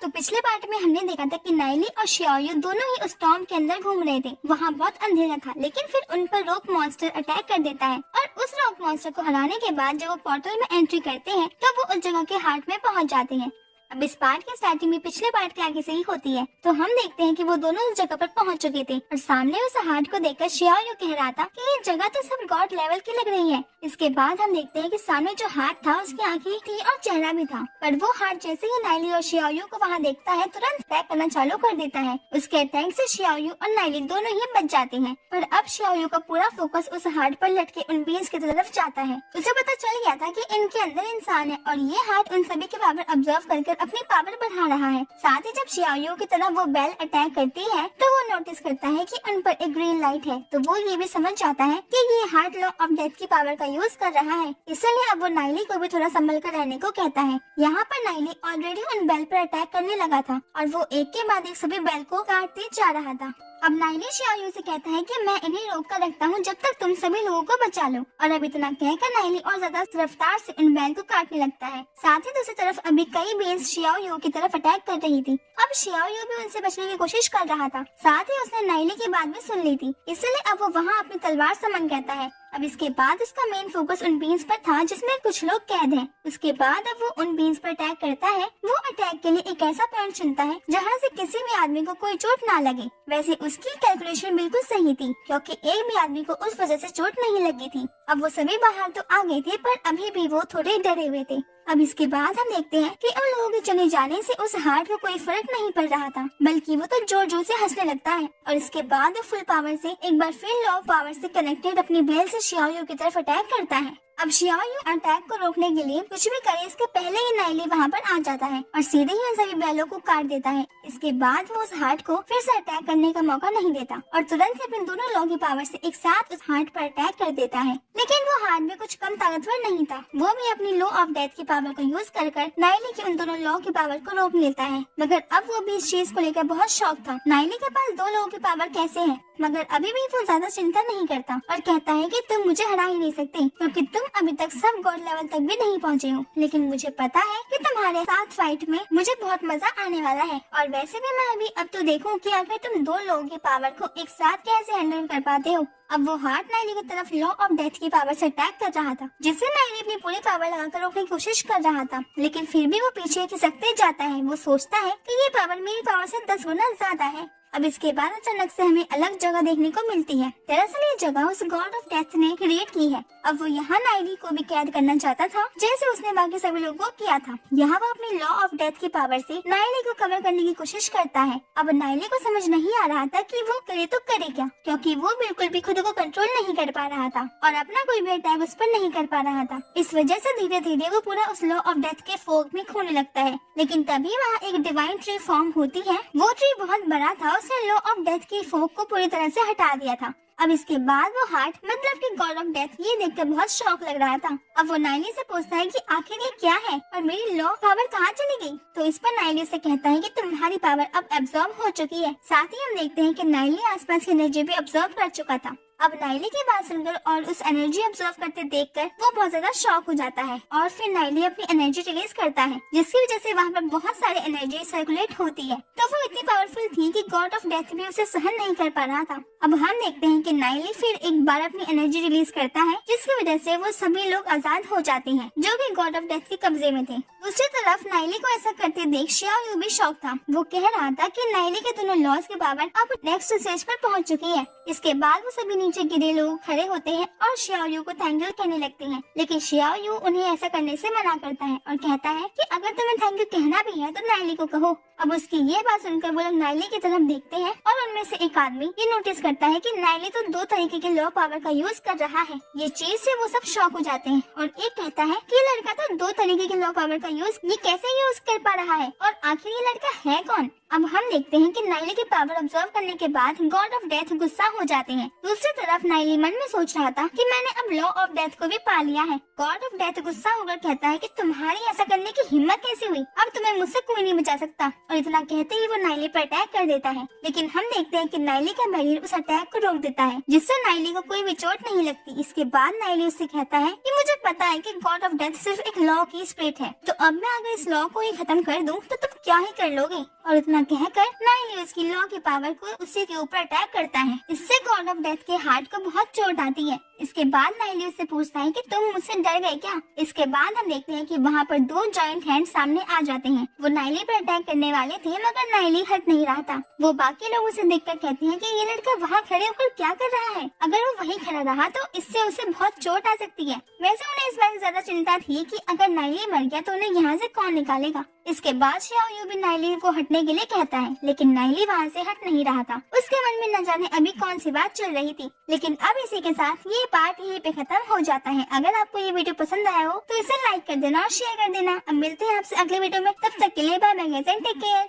तो पिछले पार्ट में हमने देखा था कि नाइली और शियाओ दोनों ही उस टॉम के अंदर घूम रहे थे। वहाँ बहुत अंधेरा था, लेकिन फिर उन पर रॉक मॉन्स्टर अटैक कर देता है और उस रॉक मॉन्स्टर को हराने के बाद जब वो पोर्टल में एंट्री करते हैं तो वो उस जगह के हार्ट में पहुँच जाते हैं। अब इस पार्ट की स्टार्टिंग भी पिछले पार्ट के आगे से ही होती है। तो हम देखते हैं कि वो दोनों उस जगह पर पहुंच चुके थे और सामने उस हार्ट को देखकर शियाओ कह रहा था कि ये जगह तो सब गॉड लेवल की लग रही है। इसके बाद हम देखते हैं कि सामने जो हार्ट था उसकी आंखें थी और चेहरा भी था, पर वो हार्ट जैसे ही नाइली और शियाओ को वहाँ देखता है तुरंत अटैक करना चालू कर देता है। उसके अटैक से शियाओ और नाइली दोनों ही बच जाते हैं, पर अब शियाओ का पूरा फोकस उस हार्ट पर लटके उन बीन्स की तरफ जाता है। उसे पता चल गया था कि इनके अंदर इंसान है और ये हार्ट उन सभी के पावर ऑब्जर्व कर अपनी पावर बढ़ा रहा है। साथ ही जब शियाओ की तरफ वो बेल अटैक करती है तो वो नोटिस करता है कि उन पर एक ग्रीन लाइट है, तो वो ये भी समझ जाता है कि ये हार्ट लॉ ऑफ डेथ की पावर का यूज कर रहा है। इसलिए अब वो नाइली को भी थोड़ा संभल कर रहने को कहता है। यहाँ पर नाइली ऑलरेडी उन बेल पर अटैक करने लगा था और वो एक के बाद एक सभी बेल को काटते जा रहा था। अब नाइली शियाओ से कहता है कि मैं इन्हें रोक कर रखता हूँ जब तक तुम सभी लोगों को बचा लो, और अब इतना कहकर नाइली और ज्यादा रफ्तार से उन बैल को काटने लगता है। साथ ही दूसरी तरफ अभी कई बेल्स शियाओ की तरफ अटैक कर रही थी। अब शियाओ भी उनसे बचने की कोशिश कर रहा था, साथ ही उसने नाइली की बात भी सुन ली थी, इसलिए अब वो वहाँ अपनी तलवार समन कहता है। अब इसके बाद उसका मेन फोकस उन बीन्स पर था जिसमें कुछ लोग कैद हैं। उसके बाद अब वो उन बीन्स पर अटैक करता है। वो अटैक के लिए एक ऐसा पॉइंट चुनता है जहाँ से किसी भी आदमी को कोई चोट ना लगे। वैसे उसकी कैलकुलेशन बिल्कुल सही थी, क्योंकि एक भी आदमी को उस वजह से चोट नहीं लगी थी। अब वो सभी बाहर तो आ गए थे, पर अभी भी वो थोड़े डरे हुए थे। अब इसके बाद हम देखते हैं कि उन लोगों के चले जाने से उस हार्ट को कोई फर्क नहीं पड़ रहा था, बल्कि वो तो जोर जोर से हंसने लगता है। और इसके बाद वो फुल पावर से एक बार फिर लॉ ऑफ पावर से कनेक्टेड अपनी बेल से शियाओ की तरफ अटैक करता है। अब शियाओ अटैक को रोकने के लिए कुछ भी करे इसके पहले ही नाइली वहाँ पर आ जाता है और सीधे ही उन सभी बैलों को काट देता है। इसके बाद वो उस हार्ट को फिर से अटैक करने का मौका नहीं देता और तुरंत ही अपने दोनों लॉ की पावर से एक साथ उस हार्ट पर अटैक कर देता है। लेकिन वो हार्ट भी कुछ कम ताकतवर नहीं था, वो भी अपनी लॉ ऑफ डेथ की पावर को यूज कर नाइली की उन दोनों लॉ की पावर को रोक लेता है। मगर अब वो भी इस चीज को लेकर बहुत शौक था, नाइली के पास दो लोगों की पावर कैसे है। मगर अभी भी वो ज्यादा चिंता नहीं करता और कहता है कि तुम मुझे हरा ही नहीं सकते, क्योंकि तुम अभी तक सब गॉड लेवल तक भी नहीं पहुँचे हो। लेकिन मुझे पता है कि तुम्हारे साथ फाइट में मुझे बहुत मजा आने वाला है, और वैसे भी मैं अभी अब तो देखूं कि आखिर तुम दो लोगों की पावर को एक साथ कैसे हैंडल कर पाते हो। अब वो हार्ट नाइली की तरफ लॉ ऑफ डेथ की पावर से अटैक कर रहा था, जिससे नाइली अपनी पूरी पावर लगाकर रोकने की कोशिश कर रहा था, लेकिन फिर भी वो पीछे खिसकते जाता है। वो सोचता है कि ये पावर मेरी पावर से 10 गुना ज्यादा है। अब इसके बाद अचानक से हमें अलग जगह देखने को मिलती है। दरअसल ये जगह उस गॉड ऑफ डेथ ने क्रिएट की है। अब वो यहाँ नाइली को भी कैद करना चाहता था, जैसे उसने बाकी सभी लोगों को किया था। यहाँ वो अपनी लॉ ऑफ डेथ की पावर से नाइली को कवर करने की कोशिश करता है। अब नाइली को समझ नहीं आ रहा था कि वो करे तो करे क्या, क्योंकि वो बिल्कुल भी खुद को कंट्रोल नहीं कर पा रहा था और अपना कोई भी अटैक उस पर नहीं कर पा रहा था। इस वजह से धीरे धीरे वो पूरा उस लॉ ऑफ डेथ के फोग में खोने लगता है। लेकिन तभी वहाँ एक डिवाइन ट्री फॉर्म होती है। वो ट्री बहुत बड़ा था, उसने लॉ ऑफ डेथ की फोग को पूरी तरह से हटा दिया था। अब इसके बाद वो हार्ट मतलब कि गॉड ऑफ डेथ ये देखकर बहुत शौक लग रहा था। अब वो नाइली से पूछता है कि आखिर ये क्या है और मेरी लॉ पावर कहाँ चली गई। तो इस पर नाइली से कहता है कि तुम्हारी पावर अब एब्जॉर्ब हो चुकी है। साथ ही हम देखते हैं कि नाइली आसपास की एनर्जी भी एब्जॉर्ब कर चुका था। अब नाइली की बात सुनकर और उस एनर्जी ऑब्जर्व करते देखकर वो बहुत ज्यादा शॉक हो जाता है और फिर नाइली अपनी एनर्जी रिलीज करता है, जिसकी वजह से वहाँ पर बहुत सारी एनर्जी सर्कुलेट होती है। तो वो इतनी पावरफुल थी कि गॉड ऑफ डेथ भी उसे सहन नहीं कर पा रहा था। अब हम देखते हैं कि नाइली फिर एक बार अपनी एनर्जी रिलीज करता है, जिसकी वजह से वो सभी लोग आजाद हो जाते हैं जो कि गॉड ऑफ डेथ के कब्जे में थे। दूसरी तरफ नाइली को ऐसा करते देख शियाओ यू भी शॉक था। वो कह रहा था कि नाइली के दोनों लॉस के पावर अब नेक्स्ट स्टेज पर पहुंच चुकी है। इसके बाद वो सभी नीचे गिरे लोग खड़े होते हैं और शियाओ यू को थैंक यू कहने लगते हैं, लेकिन शियाओ यू उन्हें ऐसा करने से मना करता है और कहता है कि अगर तुम्हें थैंक यू कहना भी है तो नाइली को कहो। अब उसकी ये बात सुनकर वो लोग नाइली की तरफ देखते हैं और उनमें से एक आदमी ये नोटिस करता है कि नाइली तो 2 तरीके के लॉ पावर का यूज कर रहा है। ये चीज से वो सब शॉक हो जाते हैं और एक कहता है कि ये लड़का तो 2 तरीके के लॉ पावर का यूज ये कैसे यूज कर पा रहा है और आखिर ये लड़का है कौन। अब हम देखते हैं कि नाइली की पावर ऑब्जर्व करने के बाद गॉड ऑफ डेथ गुस्सा हो जाते हैं। दूसरी तरफ नाइली मन में सोच रहा था कि मैंने अब लॉ ऑफ डेथ को भी पा लिया है। गॉड ऑफ डेथ गुस्सा होकर कहता है कि तुम्हारी ऐसा करने की हिम्मत कैसे हुई, अब तुम्हें मुझसे कोई नहीं बचा सकता। और इतना कहते ही वो नाइली पर अटैक कर देता है, लेकिन हम देखते हैं कि नाइली का बैरियर उस अटैक को रोक देता है, जिससे नाइली को कोई भी चोट नहीं लगती। इसके बाद नाइली उससे कहता है कि मुझे पता है कि गॉड ऑफ डेथ सिर्फ एक लॉ की स्पिरिट है, तो अब मैं अगर इस लॉ को ही खत्म कर दूं तो तुम क्या ही कर लोगे। और इतना कहकर नाइली उसकी लॉ की पावर को उसी के ऊपर अटैक करता है। इससे गॉड ऑफ डेथ के हार्ट को बहुत चोट आती है। इसके बाद नाइली उससे पूछता है कि तुम मुझसे डर गए क्या। इसके बाद हम देखते हैं कि वहाँ पर 2 जॉइंट हैंड सामने आ जाते हैं। वो नाइली पर अटैक करने वाले थे, मगर नाइली हट नहीं रहा था। वो बाकी लोगों से देखकर कहती है कि ये लड़का वहाँ खड़े होकर क्या कर रहा है, अगर वो वहीं खड़ा रहा तो इससे उसे बहुत चोट आ सकती है। वैसे उन्हें इस बात से ज्यादा चिंता थी कि अगर नाइली मर गया तो उन्हें यहाँ से कौन निकालेगा। इसके बाद शियाओ यू भी नाइली को हटने के लिए कहता है, लेकिन नाइली वहाँ से हट नहीं रहा था। उसके मन में न जाने अभी कौन सी बात चल रही थी। लेकिन अब इसी के साथ ये पार्ट यहीं पे खत्म हो जाता है। अगर आपको ये वीडियो पसंद आया हो तो इसे लाइक कर देना और शेयर कर देना। अब मिलते हैं आपसे अगले वीडियो में, तब तक के लिए बाय बाय, टेक केयर।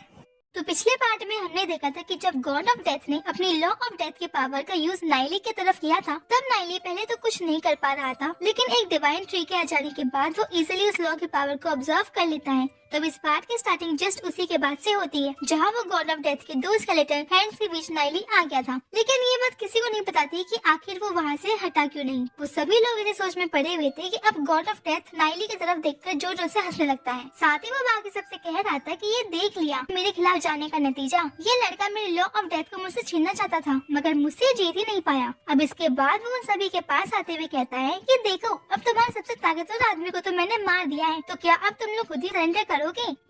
तो पिछले पार्ट में हमने देखा था कि जब गॉड ऑफ डेथ ने अपनी लॉ ऑफ डेथ के पावर का यूज नाइली की तरफ किया था, तब नाइली पहले तो कुछ नहीं कर पा रहा था, लेकिन एक डिवाइन ट्री के आ जाने के बाद वो इजीली उस लॉ के पावर को ऑब्जर्व कर लेता है। तब इस पार्ट की स्टार्टिंग जस्ट उसी के बाद से होती है, जहाँ वो गॉड ऑफ डेथ के 2 स्केलेटन हैंड्स के बीच नाइली आ गया था। लेकिन ये बात किसी को नहीं बताती कि आखिर वो वहाँ से हटा क्यों नहीं। वो सभी लोग इस सोच में पड़े हुए थे कि अब गॉड ऑफ डेथ नाइली की तरफ देखकर जोर जोर से हंसने लगता है। साथ ही वो बाकी सबसे कह रहा था कि ये देख लिया मेरे खिलाफ जाने का नतीजा, ये लड़का मेरे लॉ ऑफ डेथ को मुझसे छीनना चाहता था, मगर मुझसे जीत ही नहीं पाया। अब इसके बाद वो उन सभी के पास आते हुए कहता है कि देखो, अब तुम्हारे सबसे ताकतवर आदमी को तो मैंने मार दिया है, तो क्या अब तुम लोग खुद ही सरेंडर करोगे।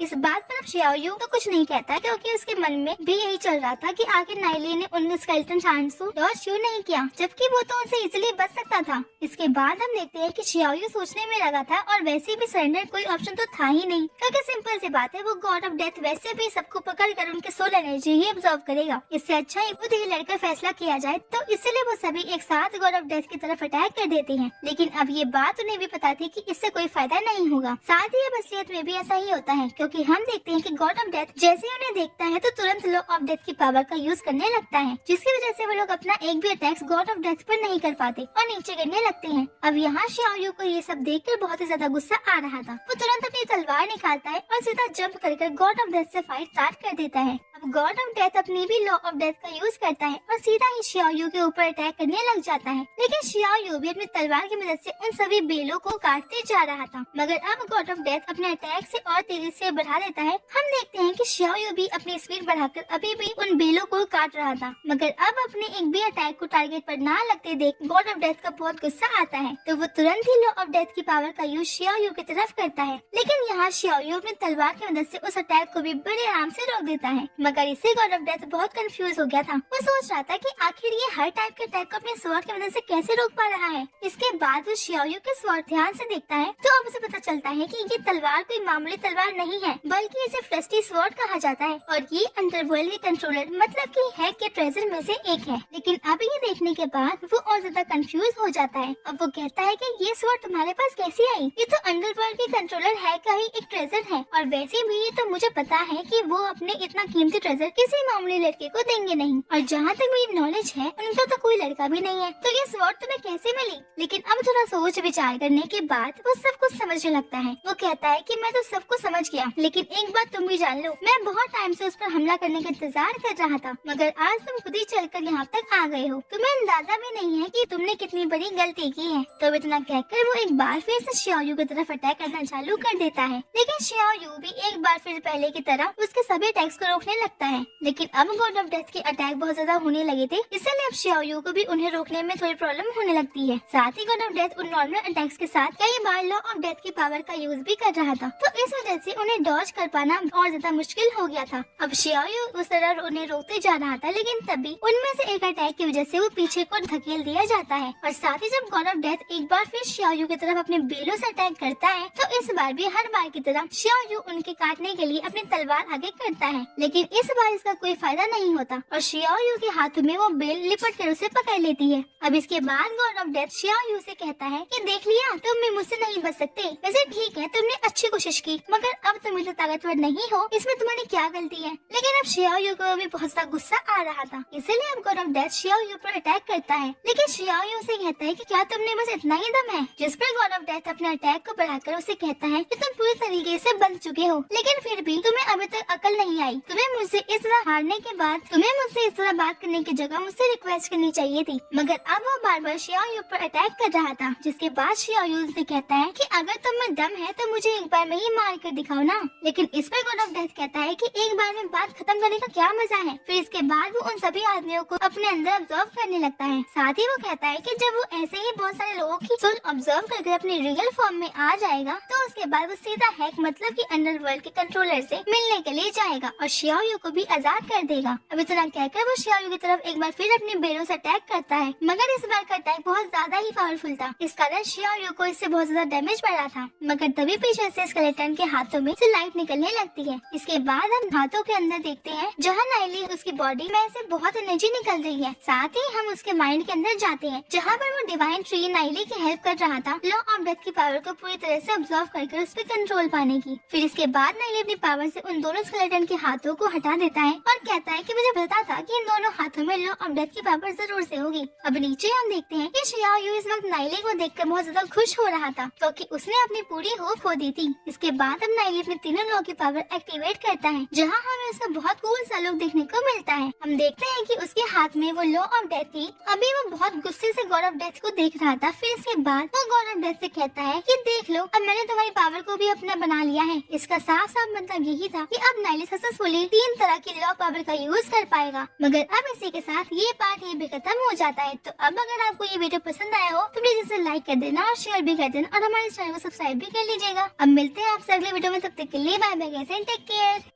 इस बात पर अब शियाओ यू तो कुछ नहीं कहता, क्योंकि उसके मन में भी यही चल रहा था कि आखिर नाइली ने उन स्केलेटन हैंड्स को डॉज क्यों नहीं किया, जबकि वो तो उनसे इजीली बच सकता था। इसके बाद हम देखते हैं कि शियाओ यू सोचने में लगा था, और वैसे भी सरेंडर कोई ऑप्शन तो था ही नहीं, क्योंकि सिंपल सी बात है, वो गॉड ऑफ डेथ वैसे भी सबको पकड़ कर उनके सोल एनर्जी ही ऑब्जर्व करेगा। इससे अच्छा ही खुद ही लड़कर फैसला किया जाए, तो इसलिए वो सभी एक साथ गॉड ऑफ डेथ की तरफ अटैक कर देते हैं। लेकिन अब ये बात उन्हें भी पता थी कि इससे कोई फायदा नहीं होगा। साथ ही अब असलियत में भी ऐसा ही होता है, क्योंकि हम देखते हैं कि गॉड ऑफ डेथ जैसे ही उन्हें देखता है तो तुरंत लॉ ऑफ डेथ की पावर का यूज करने लगता है, जिसकी वजह से वो लोग अपना एक भी अटैक गॉड ऑफ डेथ पर नहीं कर पाते और नीचे गिरने लगते हैं। अब यहाँ शियाओ यू को ये सब देखकर बहुत ही ज्यादा गुस्सा आ रहा था। वो तुरंत अपनी तलवार निकालता है और सीधा जंप कर गॉड ऑफ डेथ से फाइट स्टार्ट कर देता है। अब गॉड ऑफ डेथ अपनी भी लॉ ऑफ डेथ का यूज करता है और सीधा ही शियाओ यू के ऊपर अटैक करने लग जाता है। लेकिन शियाओ यू भी अपनी तलवार की मदद से उन सभी बेलों को काटते जा रहा था, मगर अब गॉड ऑफ डेथ अपने अटैक से और तेजी से बढ़ा देता है। हम देखते हैं कि शियाओ यू भी अपनी स्पीड बढ़ाकर अभी भी उन बेलों को काट रहा था, मगर अब अपने एक भी अटैक को टारगेट पर ना लगते देख गॉड ऑफ डेथ का बहुत गुस्सा आता है, तो वो तुरंत ही लॉ ऑफ डेथ की पावर का यूज शियाओ यू की तरफ करता है। लेकिन यहाँ शियाओ यू अपनी तलवार की मदद से उस अटैक को भी बड़े आराम से रोक देता है, मगर इससे गॉड ऑफ डेथ बहुत कंफ्यूज हो गया था। वो सोच रहा था कि आखिर ये हर टाइप के अटैक को अपने स्वॉर्ड की मदद से कैसे रोक पा रहा है। इसके बाद वो शियाओ यू के स्वॉर्ड ध्यान से देखता है, तो अब उसे पता चलता है कि ये तलवार कोई मामूली तलवार नहीं है, बल्कि इसे फ्रस्टी स्वॉर्ड कहा जाता है, और ये अंडरवर्ल्ड के कंट्रोलर मतलब कि हैक के ट्रेजर में से एक है। लेकिन अब ये देखने के बाद वो और ज्यादा कंफ्यूज हो जाता है। अब वो कहता है कि ये स्वॉर्ड तुम्हारे पास कैसे आई, ये तो अंडरवर्ल्ड के कंट्रोलर हैक का ही एक ट्रेजर है, और वैसे भी ये तो मुझे पता है कि वो अपने इतना कीमती ट्रेजर किसी मामूली लड़के को देंगे नहीं। और जहाँ तक मेरी नॉलेज है उनका तो कोई लड़का भी नहीं है, तो ये स्वॉर्ड तुम्हें कैसे मिली? लेकिन अब थोड़ा सोच विचार करने के बाद वो सब कुछ समझने लगता है। वो कहता है कि मैं तो सब कुछ समझ गया, लेकिन एक बात तुम भी जान लो, मैं बहुत टाइम से उस पर हमला करने का इंतजार कर रहा था, मगर आज तुम खुद ही चलकर यहाँ तक आ गए हो। तुम्हें अंदाजा भी नहीं है कि तुमने कितनी बड़ी गलती की है। तो इतना कहकर वो एक बार फिर से शियाओ यू की तरफ अटैक करना चालू कर देता है, लेकिन शियाओ यू भी एक बार फिर पहले की तरह उसके सभी अटैक्स को रोकने लगता है। लेकिन अब गॉड ऑफ डेथ के अटैक बहुत ज्यादा होने लगे थे, इसलिए अब शियाओ यू को भी उन्हें रोकने में थोड़ी प्रॉब्लम होने लगती है। साथ ही गॉड ऑफ डेथ उन नॉर्मल अटैक्स के साथ कई बार लॉ ऑफ डेथ की पावर का यूज भी कर रहा था, तो इस वजह से उन्हें डॉज कर पाना और ज्यादा मुश्किल हो गया था। अब शियाओ यू उस तरह उन्हें रोकते जा रहा था, लेकिन तभी उनमें से एक अटैक की वजह से वो पीछे को धकेल दिया जाता है। और साथ ही जब गॉड ऑफ डेथ एक बार फिर शियाओ यू की तरफ अपने बेलों से अटैक करता है, तो इस बार भी हर बार की तरह शियाओ यू उनके काटने के लिए अपनी तलवार आगे करता है, लेकिन इस बार इसका कोई फायदा नहीं होता और शियाओ यू के हाथों में वो बेल लिपट कर उसे पकड़ लेती है। अब इसके बाद God of death Xiao you से कहता है कि देख लिया, तुम भी मुझसे नहीं बच सकते। वैसे ठीक है, तुमने अच्छी कोशिश की, मगर अब तुम इतना ताकतवर नहीं हो, इसमें तुम्हारी क्या गलती है? लेकिन अब शियाओ यू को भी बहुत सा गुस्सा आ रहा था, इसलिए अब God of death Xiao you पर अटैक करता है। लेकिन शियाओ यू से कहता है कि क्या तुमने बस इतना ही दम है? जिस पर गॉड ऑफ डेथ अपने अटैक को बढ़ाकर उसे कहता है कि तुम पूरी तरीके से बंध चुके हो, लेकिन फिर भी तुम्हें अभी तक अकल नहीं आई। तुम्हें मुझसे इस तरह हारने के बाद तुम्हें मुझसे इस तरह बात करने की जगह मुझसे रिक्वेस्ट करनी चाहिए थी। मगर अब वो बार बार शियाओ यू पर अटैक कर रहा था, जिसके बाद शियाओ यू से कहता है कि अगर तुम में दम है तो मुझे एक बार में ही मार कर दिखाओ ना। लेकिन इस पर गॉड ऑफ डेथ कहता है कि एक बार में बात खत्म करने का क्या मजा है। फिर इसके बाद वो उन सभी आदमियों को अपने अंदर ऑब्जर्व करने लगता है। साथ ही वो कहता है कि जब वो ऐसे ही बहुत सारे लोगों की सोल ऑब्जर्व करके अपने रियल फॉर्म में आ जाएगा, तो उसके बाद वो सीधा हैक मतलब कि अंडरवर्ल्ड के कंट्रोलर से मिलने के लिए जाएगा और शियाओ यू को भी आजाद कर देगा। अब इतना कहकर वो शियाओ यू की तरफ एक बार फिर अपने बेलों से अटैक करता है, मगर इस बार का अटैक बहुत ज्यादा ही पावरफुल था, इस कारण शियाओ यू को इससे बहुत ज्यादा डैमेज पड़ा था। मगर तभी पीछे से स्केलेटन के हाथों में से लाइट निकलने लगती है। इसके बाद हम हाथों के अंदर देखते हैं जहाँ नाइली उसकी बॉडी में से बहुत एनर्जी निकल रही है। साथ ही हम उसके माइंड के अंदर जाते हैं, जहाँ पर वो डिवाइन ट्री नाइली की हेल्प कर रहा था लॉ ऑफ डेथ की पावर को पूरी तरह से ऑब्जर्व करके उस पर कंट्रोल पाने की। फिर इसके बाद नाइली अपनी पावर से उन दोनों स्केलेटन के हाथों को हटा देता है और कहता है कि मुझे पता था कि इन दोनों हाथों में लॉ ऑफ डेथ की पावर जरूर से होगी। अब नीचे हम देखते हैं कि शियाओ यू इस वक्त नाइली को देखकर बहुत ज्यादा खुश हो रहा था, क्योंकि उसने अपनी पूरी होप खो दी थी। इसके बाद अब नाइली अपने तीनों लॉ की पावर एक्टिवेट करता है, जहाँ हमें उसका बहुत कूल सा लुक देखने को मिलता है। हम देखते हैं कि उसके हाथ में वो लॉ ऑफ डेथ थी। अभी वो बहुत गुस्से से गॉड ऑफ डेथ को देख रहा था। फिर इसके बाद वो गॉड ऑफ डेथ से कहता है कि देख लो, अब मैंने तुम्हारी पावर को भी अपना बना लिया है। इसका साफ साफ मतलब यही था कि अब नाइली सक्सेसफुली 3 तरह की लॉ पावर का यूज कर पाएगा। मगर अब इसी के साथ ये पार्ट ये भी खत्म हो जाता है। तो अब अगर आपको ये वीडियो पसंद आया हो तो प्लीज इसे लाइक कर देना और शेयर भी कर देना और हमारे चैनल को सब्सक्राइब भी कर लीजिएगा। अब मिलते हैं आपसे अगले वीडियो में, तब तक के लिए bye bye, take care.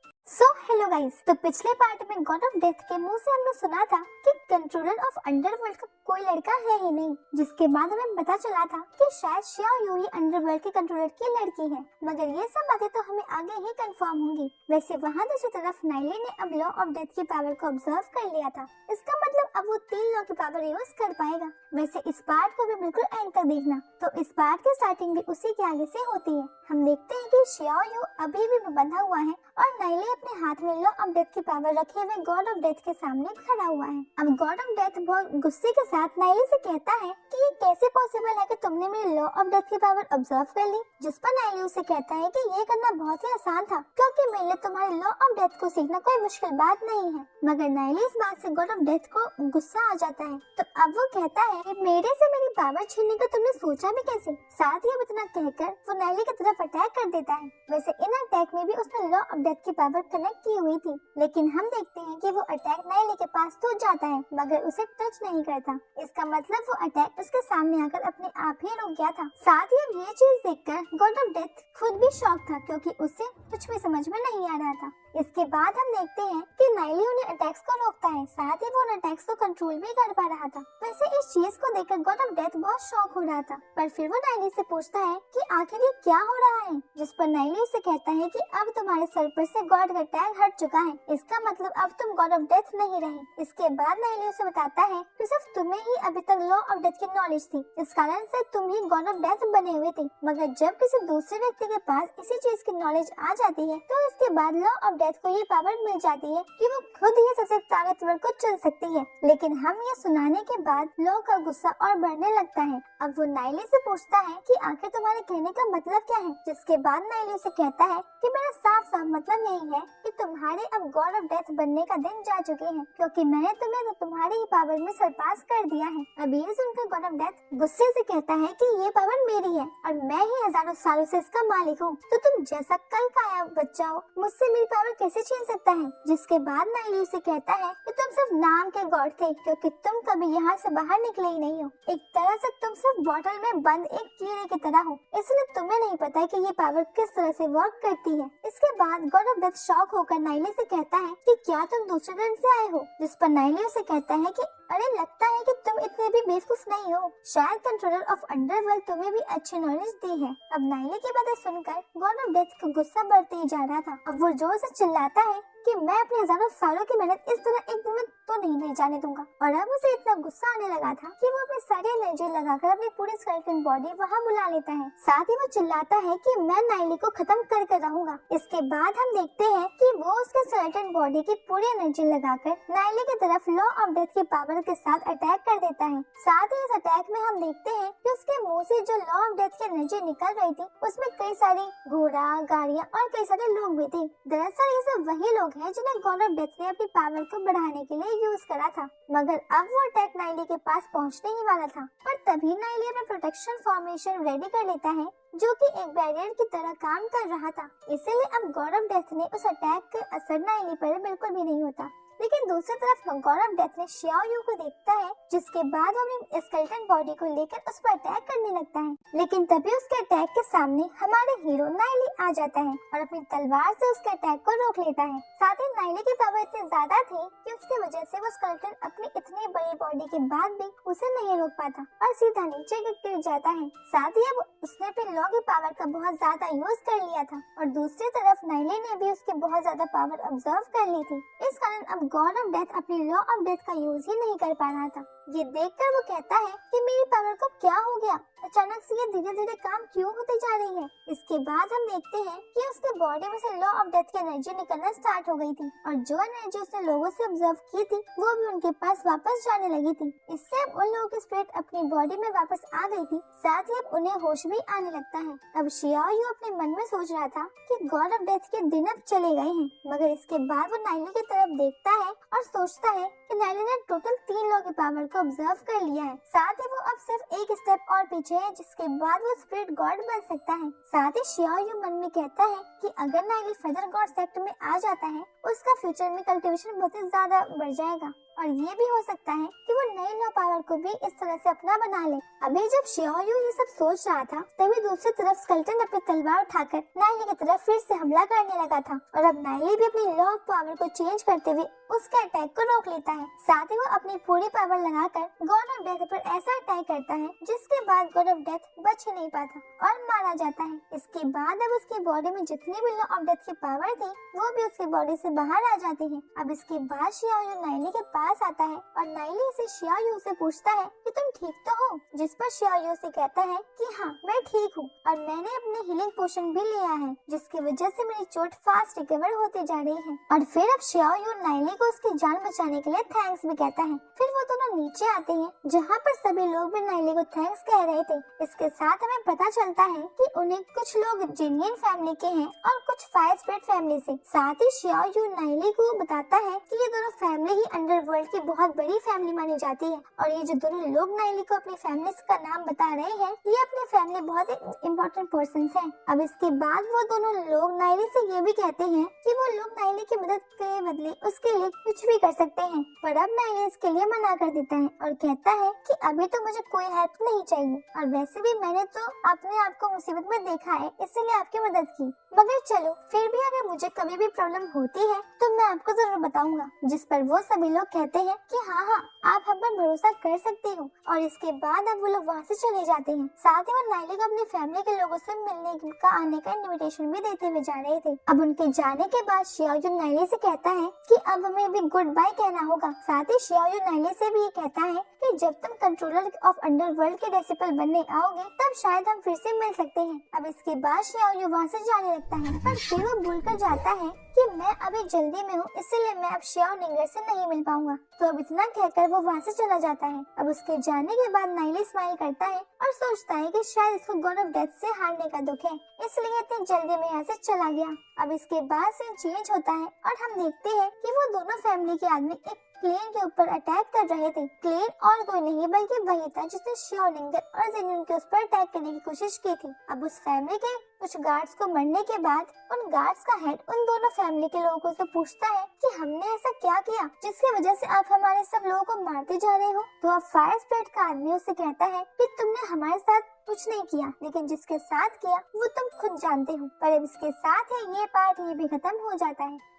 Hello guys, तो पिछले पार्ट में गॉड ऑफ डेथ के मुंह से हमने सुना था कि कंट्रोलर ऑफ अंडरवर्ल्ड का कोई लड़का है ही नहीं, जिसके बाद हमें पता चला था कि शायद शियाओ यू ही अंडरवर्ल्ड के कंट्रोलर की लड़की है। मगर ये सब बातें तो हमें आगे ही कंफर्म होंगी। वैसे वहाँ दूसरी तरफ नाइली ने अब लॉ ऑफ डेथ की पावर को ऑब्जर्व कर लिया था। इसका मतलब अब वो 3 लॉ की पावर यूज कर पाएगा। वैसे इस पार्ट को भी बिल्कुल एंड तक देखना। तो इस पार्ट की स्टार्टिंग भी उसी के आगे से होती है। हम देखते हैं कि शियाओ यू अभी भी बंधा हुआ है और नाइली अपने हाथ में लॉ ऑफ डेथ की पावर रखे हुए गॉड ऑफ डेथ के सामने खड़ा हुआ है। अब गॉड ऑफ डेथ बहुत गुस्से के साथ नाइली से कहता है कि ये कैसे पॉसिबल है कि तुमने मेरी लॉ ऑफ डेथ की पावर ऑब्जर्व कर ली। जिस पर नाइली उसे कहता है कि ये करना बहुत ही आसान था, क्योंकि मेरे लिए तुम्हारी लॉ ऑफ डेथ को सीखना कोई मुश्किल बात नहीं है। मगर नाइली इस बात से गॉड ऑफ डेथ को गुस्सा आ जाता है। तो अब वो कहता है कि मेरे से मेरी पावर छीनने को तुमने सोचा भी कैसे। साथ ही अब इतना कहकर वो नाइली की तरफ अटैक कर देता है। वैसे इन अटैक में भी उसने लॉ ऑफ डेथ की पावर कनेक्ट की हुई थी, लेकिन हम देखते हैं कि वो अटैक नाइली के पास तो जाता है मगर उसे टच नहीं करता। इसका मतलब वो अटैक उसके सामने आकर अपने आप ही रुक गया था। साथ ही अब ये चीज देखकर गॉड ऑफ डेथ खुद भी शॉक था, क्योंकि उसे कुछ भी समझ में नहीं आ रहा था। इसके बाद हम देखते हैं कि नाइली उन्हें अटैक्स को रोकता है, साथ ही वो उन अटैक्स को कंट्रोल भी कर पा रहा था। वैसे इस चीज को देखकर गॉड ऑफ डेथ बहुत शॉक हो रहा था, पर फिर वो नाइली से पूछता है कि आखिर ये क्या हो रहा है। जिस पर नाइली उसे कहता है कि अब तुम्हारे सर पर से गॉड का टैग हट चुका है, इसका मतलब अब तुम गॉड ऑफ डेथ नहीं रहे। इसके बाद नाइली उसे बताता है कि सिर्फ तुम्हें ही अभी तक लॉ ऑफ डेथ की नॉलेज थी, इस कारण से तुम ही गॉड ऑफ डेथ बने हुए थे। मगर जब किसी दूसरे व्यक्ति के पास इसी चीज की नॉलेज आ जाती है तो इसके बाद लॉ ऑफ डेथ को ये पावर मिल जाती है कि वो खुद ही सबसे ताकतवर को चुन सकती है। लेकिन हम ये सुनाने के बाद लॉ का गुस्सा और बढ़ने लगता है। अब वो नाइली से पूछता है कि आखिर तुम्हारे कहने का मतलब क्या है, जिसके बाद नाइली उसे कहता है कि मेरा साफ साफ मतलब यही है कि तुम्हारे अब गॉड ऑफ डेथ बनने का दिन जा चुके हैं, क्योंकि मैंने तुम्हें तो तुम्हारी ही पावर में सरपास कर दिया है। अब ये सुनकर गॉड ऑफ डेथ गुस्से से कहता है कि ये पावर मेरी है और मैं ही हजारों सालों से इसका मालिक हूँ, तो तुम जैसा कल का आया बच्चा हो, मुझसे मेरी पावर कैसे छीन सकता है। जिसके बाद नाइली उसे कहता है कि तुम सिर्फ नाम के गॉड थे, क्योंकि तुम कभी यहाँ से बाहर निकले ही नहीं हो। एक तरह से तुम सिर्फ बॉटल में बंद एक कीड़े की तरह हो, इसलिए तुम्हें नहीं पता कि ये पावर किस तरह से वर्क करती है। इसके बाद गॉड ऑफ डेथ शॉक होकर नाइली से कहता है कि क्या तुम दूसरे दिन से आए हो, जिस पर नाइली उसे कहता है कि अरे लगता है कि तुम इतने भी बेवकूफ नहीं हो, शायद कंट्रोलर ऑफ अंडरवर्ल्ड तुम्हें भी अच्छी नॉलेज दी है। अब नाइली की बातें सुनकर गॉड ऑफ डेथ का गुस्सा बढ़ते ही जा रहा था। अब वो जोर से चिल्लाता है कि मैं अपने हजारों सालों की मेहनत इस तरह एक दिन में तो नहीं जाने दूंगा। और अब उसे इतना गुस्सा आने लगा था कि वो अपनी सारी एनर्जी लगाकर अपनी पूरी स्केलेटन बॉडी वहाँ बुला लेता है। साथ ही वो चिल्लाता है कि मैं नाइली को खत्म कर रहूंगा। इसके बाद हम देखते हैं कि वो उसके स्केलेटन बॉडी की पूरी एनर्जी लगाकर नाइली की तरफ लॉ ऑफ डेथ की पावर के साथ अटैक कर देता है। साथ ही इस अटैक में हम देखते हैं कि उसके मुंह से जो लॉ ऑफ डेथ की एनर्जी निकल रही थी उसमें कई सारी घोड़ा, गाड़ियाँ और कई सारे लोग भी थे। दरअसल ये सब वही लोग हैं जिन्हें गॉड ऑफ डेथ ने अपनी पावर को बढ़ाने के लिए यूज करा था। मगर अब वो अटैक नाइली के पास पहुंचने ही वाला था, पर तभी नाइली अपना प्रोटेक्शन फॉर्मेशन रेडी कर लेता है, जो कि एक बैरियर की तरह काम कर रहा था। इसीलिए अब गॉड ऑफ डेथ ने उस अटैक का असर नाइली पर बिल्कुल भी नहीं होता। लेकिन दूसरी तरफ गॉड ऑफ डेथ ने शियाओ यू को देखता है, जिसके बाद वो अपनी स्केलेटन बॉडी को लेकर उस पर अटैक करने लगता है। लेकिन तभी उसके अटैक के सामने हमारे हीरो नाइली आ जाता है और अपनी तलवार से उसके अटैक को रोक लेता है। साथ ही नाइली की पावर इतनी ज्यादा थी कि उसकी वजह से वो स्केलेटन अपनी इतनी बड़ी बॉडी के बाद भी उसे नहीं रोक पाता और सीधा नीचे गिर जाता है। साथ ही अब उसने अपनी लॉ की पावर का बहुत ज्यादा यूज कर लिया था और दूसरी तरफ नाइली ने भी उसकी बहुत ज्यादा पावर ऑब्जर्व कर ली थी। इस कारण अब गॉड ऑफ डेथ अपनी लॉ ऑफ डेथ का यूज ही नहीं कर पा रहा था। ये देखकर वो कहता है कि मेरी पावर को क्या हो गया, अचानक से ये धीरे धीरे काम क्यों होते जा रही है। इसके बाद हम देखते हैं कि उसके बॉडी में से लॉ ऑफ डेथ की एनर्जी निकलना स्टार्ट हो गई थी और जो एनर्जी उसने लोगों से ऑब्जर्व की थी वो भी उनके पास वापस जाने लगी थी। इससे अब उन लोगों की स्पिरिट अपनी बॉडी में वापस आ गई थी। साथ ही अब उन्हें होश भी आने लगता है। अब शियाओ यू अपने मन में सोच रहा था कि गॉड ऑफ डेथ के दिन अब चले गए हैं, मगर इसके बाद वो नाइली की तरफ देखता है और सोचता है कि नाइली ने टोटल 3 लॉ की पावर को ऑब्जर्व कर लिया है। साथ ही वो अब सिर्फ एक स्टेप और पीछे है, जिसके बाद वो स्पिरिट गॉड बन सकता है। साथ ही शियाओ यू मन में कहता है कि अगर नाइली फेदर गॉड सेक्ट में आ जाता है उसका फ्यूचर में कल्टिवेशन बहुत ही ज्यादा बढ़ जाएगा और ये भी हो सकता है कि वो नई लॉ पावर को भी इस तरह से अपना बना ले। अभी जब शियाओ यू ये सब सोच रहा था तभी दूसरी तरफ स्केलेटन अपनी तलवार उठाकर नाइली की तरफ फिर से हमला करने लगा था और अब नाइली भी अपनी लॉ ऑफ पावर को चेंज करते हुए उसके अटैक को रोक लेता है। साथ ही वो अपनी पूरी पावर लगाकर गॉड ऑफ डेथ पर ऐसा अटैक करता है जिसके बाद गॉड ऑफ डेथ बच ही नहीं पाता और मारा जाता है। इसके बाद अब उसकी बॉडी में जितनी भी लॉ ऑफ डेथ की पावर थी वो भी उसकी बॉडी से बाहर आ जाती है। अब इसके बाद शियाओ यू नाइली के पास आता है और नाइली से शियाओ यू से पूछता है कि तुम ठीक तो हो, जिस पर शियाओ यू से कहता है कि हाँ मैं ठीक हूँ और मैंने अपने हीलिंग पोशन भी लिया है, जिसकी वजह से मेरी चोट फास्ट रिकवर होती जा रही है। और फिर अब शियाओ यू नाइली को उसकी जान बचाने के लिए थैंक्स भी कहता है। फिर वो दोनों नीचे आते हैं जहाँ पर सभी लोग भी नाइली को थैंक्स कह रहे थे। इसके साथ हमें पता चलता है कि उन्हें कुछ लोग जिनियन फैमिली के हैं और कुछ फायर स्पिरिट फैमिली से। साथ ही शियाओ यू नाइली को बताता है कि ये दोनों फैमिली ही अंडरवर्ल्ड की बहुत बड़ी फैमिली मानी जाती है और ये जो दोनों लोग नाइली को अपनी फैमिली का नाम बता रहे हैं ये अपनी फैमिली बहुत इम्पोर्टेंट पर्सन है। अब इसके बाद वो दोनों लोग नाइली से ये भी कहते हैं कि वो लोग नाइली की मदद के बदले उसके लिए कुछ भी कर सकते हैं, पर अब नाइली इसके लिए मना कर देता है और कहता है कि अभी तो मुझे कोई हेल्प नहीं चाहिए और वैसे भी मैंने तो अपने आप को मुसीबत में देखा है, इसीलिए आपकी मदद की। मगर चलो, फिर भी अगर मुझे कभी भी प्रॉब्लम होती है तो मैं आपको जरूर बताऊंगा। जिस पर वो सभी लोग कहते हैं कि हाँ, आप हम पर भरोसा कर सकते हो। और इसके बाद अब वो लोग वहाँ से चले जाते हैं। साथ ही वो नाइली को अपनी फैमिली के लोगों से मिलने का आने का इनविटेशन भी देते हुए जा रहे थे। अब उनके जाने के बाद शियाओजुन नाइली से कहता है कि अब हमें भी गुड बाय कहना होगा। साथ ही शियाओजुन नाइली से भी ये कहता है कि जब तुम कंट्रोलर ऑफ अंडरवर्ल्ड के डिसिपल बनने आओगे तब शायद हम फिर से मिल सकते हैं। अब इसके बाद शियाओजू वहाँ से जाने लगता है, पर फिर वो भूलकर जाता है कि मैं अभी जल्दी में हूँ, इसलिए मैं अब शियाओ निंगर से नहीं मिल पाऊंगा। तो अब इतना कहकर वो वहाँ से चला जाता है। अब उसके जाने के बाद नाइली स्माइल करता है और सोचता है कि शायद इसको गॉड ऑफ डेथ से हारने का दुख है, इसलिए इतनी जल्दी में यहाँ से चला गया। अब इसके बाद सीन चेंज होता है और हम देखते हैं कि वो दोनों फैमिली के आदमी एक क्लेन के ऊपर अटैक कर रहे थे। क्लेन और कोई नहीं बल्कि वही था जिसने शियाओ निंगर और जेन्युइन के उस पर अटैक करने की कोशिश की थी। अब उस फैमिली के कुछ गार्ड्स को मरने के बाद उन गार्ड्स का हेड उन दोनों फैमिली के लोगों से पूछता है कि हमने ऐसा क्या किया जिसकी वजह से आप हमारे सब लोगों को मारते जा रहे हो। तो अब फायर स्प्रिट का आदमी उससे कहता है कि तुमने हमारे साथ कुछ नहीं किया, लेकिन जिसके साथ किया वो तुम खुद जानते हो। पर अब इसके साथ ही ये पार्ट ये भी खत्म हो जाता है।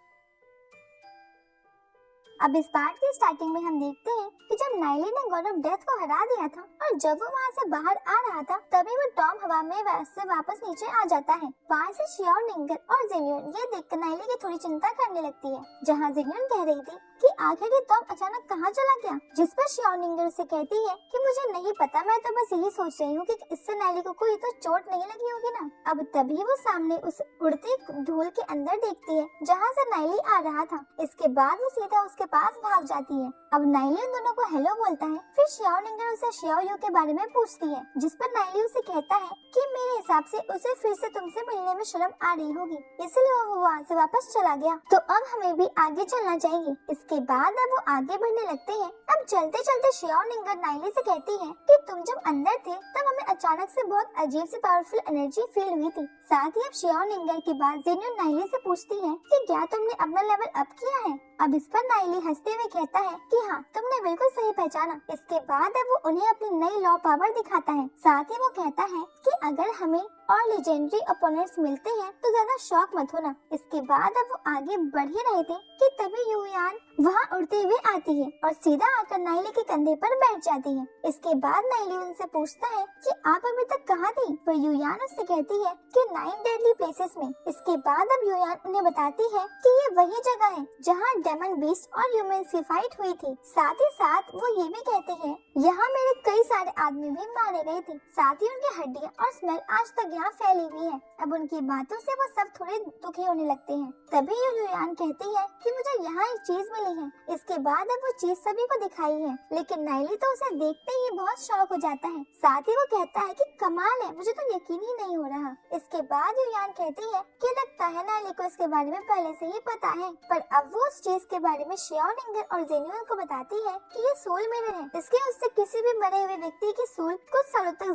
अब इस पार्ट की स्टार्टिंग में हम देखते हैं कि जब नाइली ने गॉड ऑफ डेथ को हरा दिया था और जब वो वहाँ से बाहर आ रहा था तभी वो टॉम हवा में से वापस नीचे आ जाता है। वहाँ से शियाओ निंगर और जेन्युइन ये देखकर नाइली की थोड़ी चिंता करने लगती है, जहाँ जेन्युइन कह रही थी कि आखिर ये टॉम अचानक कहाँ चला गया। जिस पर शियाओ निंगर से कहती है कि मुझे नहीं पता, मैं तो बस यही सोच रही हूँ कि इससे नाइली को कोई तो चोट नहीं लगी होगी ना। अब तभी वो सामने उस उड़ते धूल के अंदर देखती है जहाँ से नाइली आ रहा था। इसके बाद वो सीधा उसके पास भाग जाती है। अब नाइली उन दोनों को हेलो बोलता है। फिर शियाओ निंगर उसे शियाओ यू के बारे में पूछती है, जिस पर नाइली उसे कहता है कि मेरे हिसाब से उसे फिर से तुमसे मिलने में शर्म आ रही होगी, इसलिए वो वहाँ से वापस चला गया। तो अब हमें भी आगे चलना चाहिए। इसके बाद अब वो आगे बढ़ने लगते हैं। अब चलते चलते शियाओ निंगर नाइली से कहती है कि तुम जब अंदर थे तब हमें अचानक से बहुत अजीब सी पावरफुल एनर्जी फील हुई थी। साथ ही अब शियाओ निंगर के बाद जेन्युइन नाइली से पूछती है कि क्या तुमने अपना लेवल अप किया है। अब इस पर नाइली हंसते हुए कहता है कि हाँ, तुमने बिल्कुल सही पहचाना। इसके बाद अब वो उन्हें अपनी नई लॉ पावर दिखाता है। साथ ही वो कहता है कि अगर हमें और लेजेंडरी ओपोनेंट्स मिलते हैं तो ज्यादा शॉक मत होना। इसके बाद अब वो आगे बढ़ ही रहे थे कि तभी युयान वहाँ उड़ते हुए आती है और सीधा आकर नाइली के कंधे पर बैठ जाती है। इसके बाद नाइली उनसे पूछता है कि आप अभी तक कहाँ थी, पर युयान उससे कहती है कि 9 डेडली प्लेसेस में। इसके बाद अब युयान उन्हें बताती है कि ये वही जगह है जहाँ डेमन बीस्ट और ह्यूमंस की फाइट हुई थी। साथ ही साथ वो ये भी कहती है यहाँ मेरे कई सारे आदमी भी मारे गए थे। साथ ही उनकी हड्डियाँ और स्मेल आज तक यहाँ फैली हुई है। अब उनकी बातों से वो सब थोड़े दुखी होने लगते हैं। तभी युयान कहती है कि मुझे यहाँ एक चीज मिली है। इसके बाद अब वो चीज सभी को दिखाई है, लेकिन नाइली तो उसे देखते ही बहुत शॉक हो जाता है। साथ ही वो कहता है कि कमाल है, मुझे तो यकीन ही नहीं हो रहा। इसके बाद युयान कहती है कि लगता है नाइली को इसके बारे में पहले से ही पता है, पर अब वो उस चीज के बारे में शियाओ निंगर और जेन्युइन को बताती है कि ये सोल मिरर है, इसके उससे किसी भी मरे हुए व्यक्ति की सोल कुछ सालों तक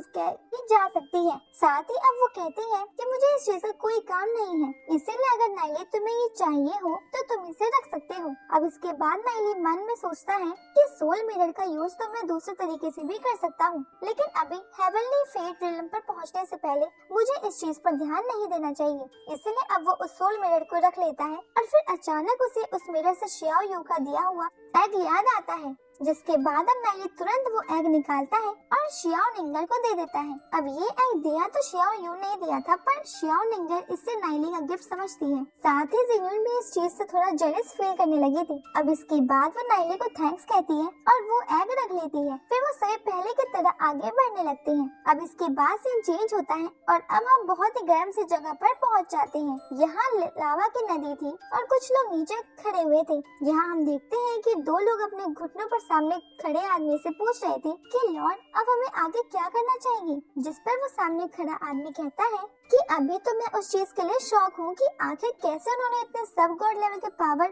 जा सकती है। साथ ही अब वो कहती है कि मुझे इस चीज का कोई काम नहीं है, इसीलिए अगर नाइली तुम्हें ये चाहिए हो तो तुम इसे रख सकते हो। अब इसके बाद नाइली मन में सोचता है कि सोल मिरर का यूज तो मैं दूसरे तरीके से भी कर सकता हूँ, लेकिन अभी हेवनली फेट रिलम पर पहुँचने से पहले मुझे इस चीज पर ध्यान नहीं देना चाहिए। इसलिए अब वो उस सोल मिरर को रख लेता है और फिर अचानक उसे उस मिरर से शियाओ यू का दिया हुआ एग याद आता है, जिसके बाद अब नाइली तुरंत वो एग निकालता है और शियाओ निंगर को दे देता है। अब ये एग दिया तो शियाओ यू ने दिया था, पर शियाओ निंगर इससे नाइली का गिफ्ट समझती है। साथ ही जेन्युइन भी इस चीज से थोड़ा जेलस फील करने लगी थी। अब इसके बाद वो नाइली को थैंक्स कहती है और वो एग रख लेती है। फिर वो सभी पहले की तरह आगे बढ़ने लगते हैं। अब इसके बाद सीन चेंज होता है और अब हम बहुत ही गर्म सी जगह पर पहुँच जाते हैं। यहाँ लावा की नदी थी और कुछ लोग नीचे खड़े हुए थे। यहाँ हम देखते हैं कि 2 लोग अपने घुटनों पर सामने खड़े आदमी से पूछ रहे थे कि लॉर्ड अब हमें आगे क्या करना चाहिए। जिस पर वो सामने खड़ा आदमी कहता है कि अभी तो मैं उस चीज के लिए शौक हूँ कि आखिर कैसे उन्होंने इतने सब गॉड लेवल के पावर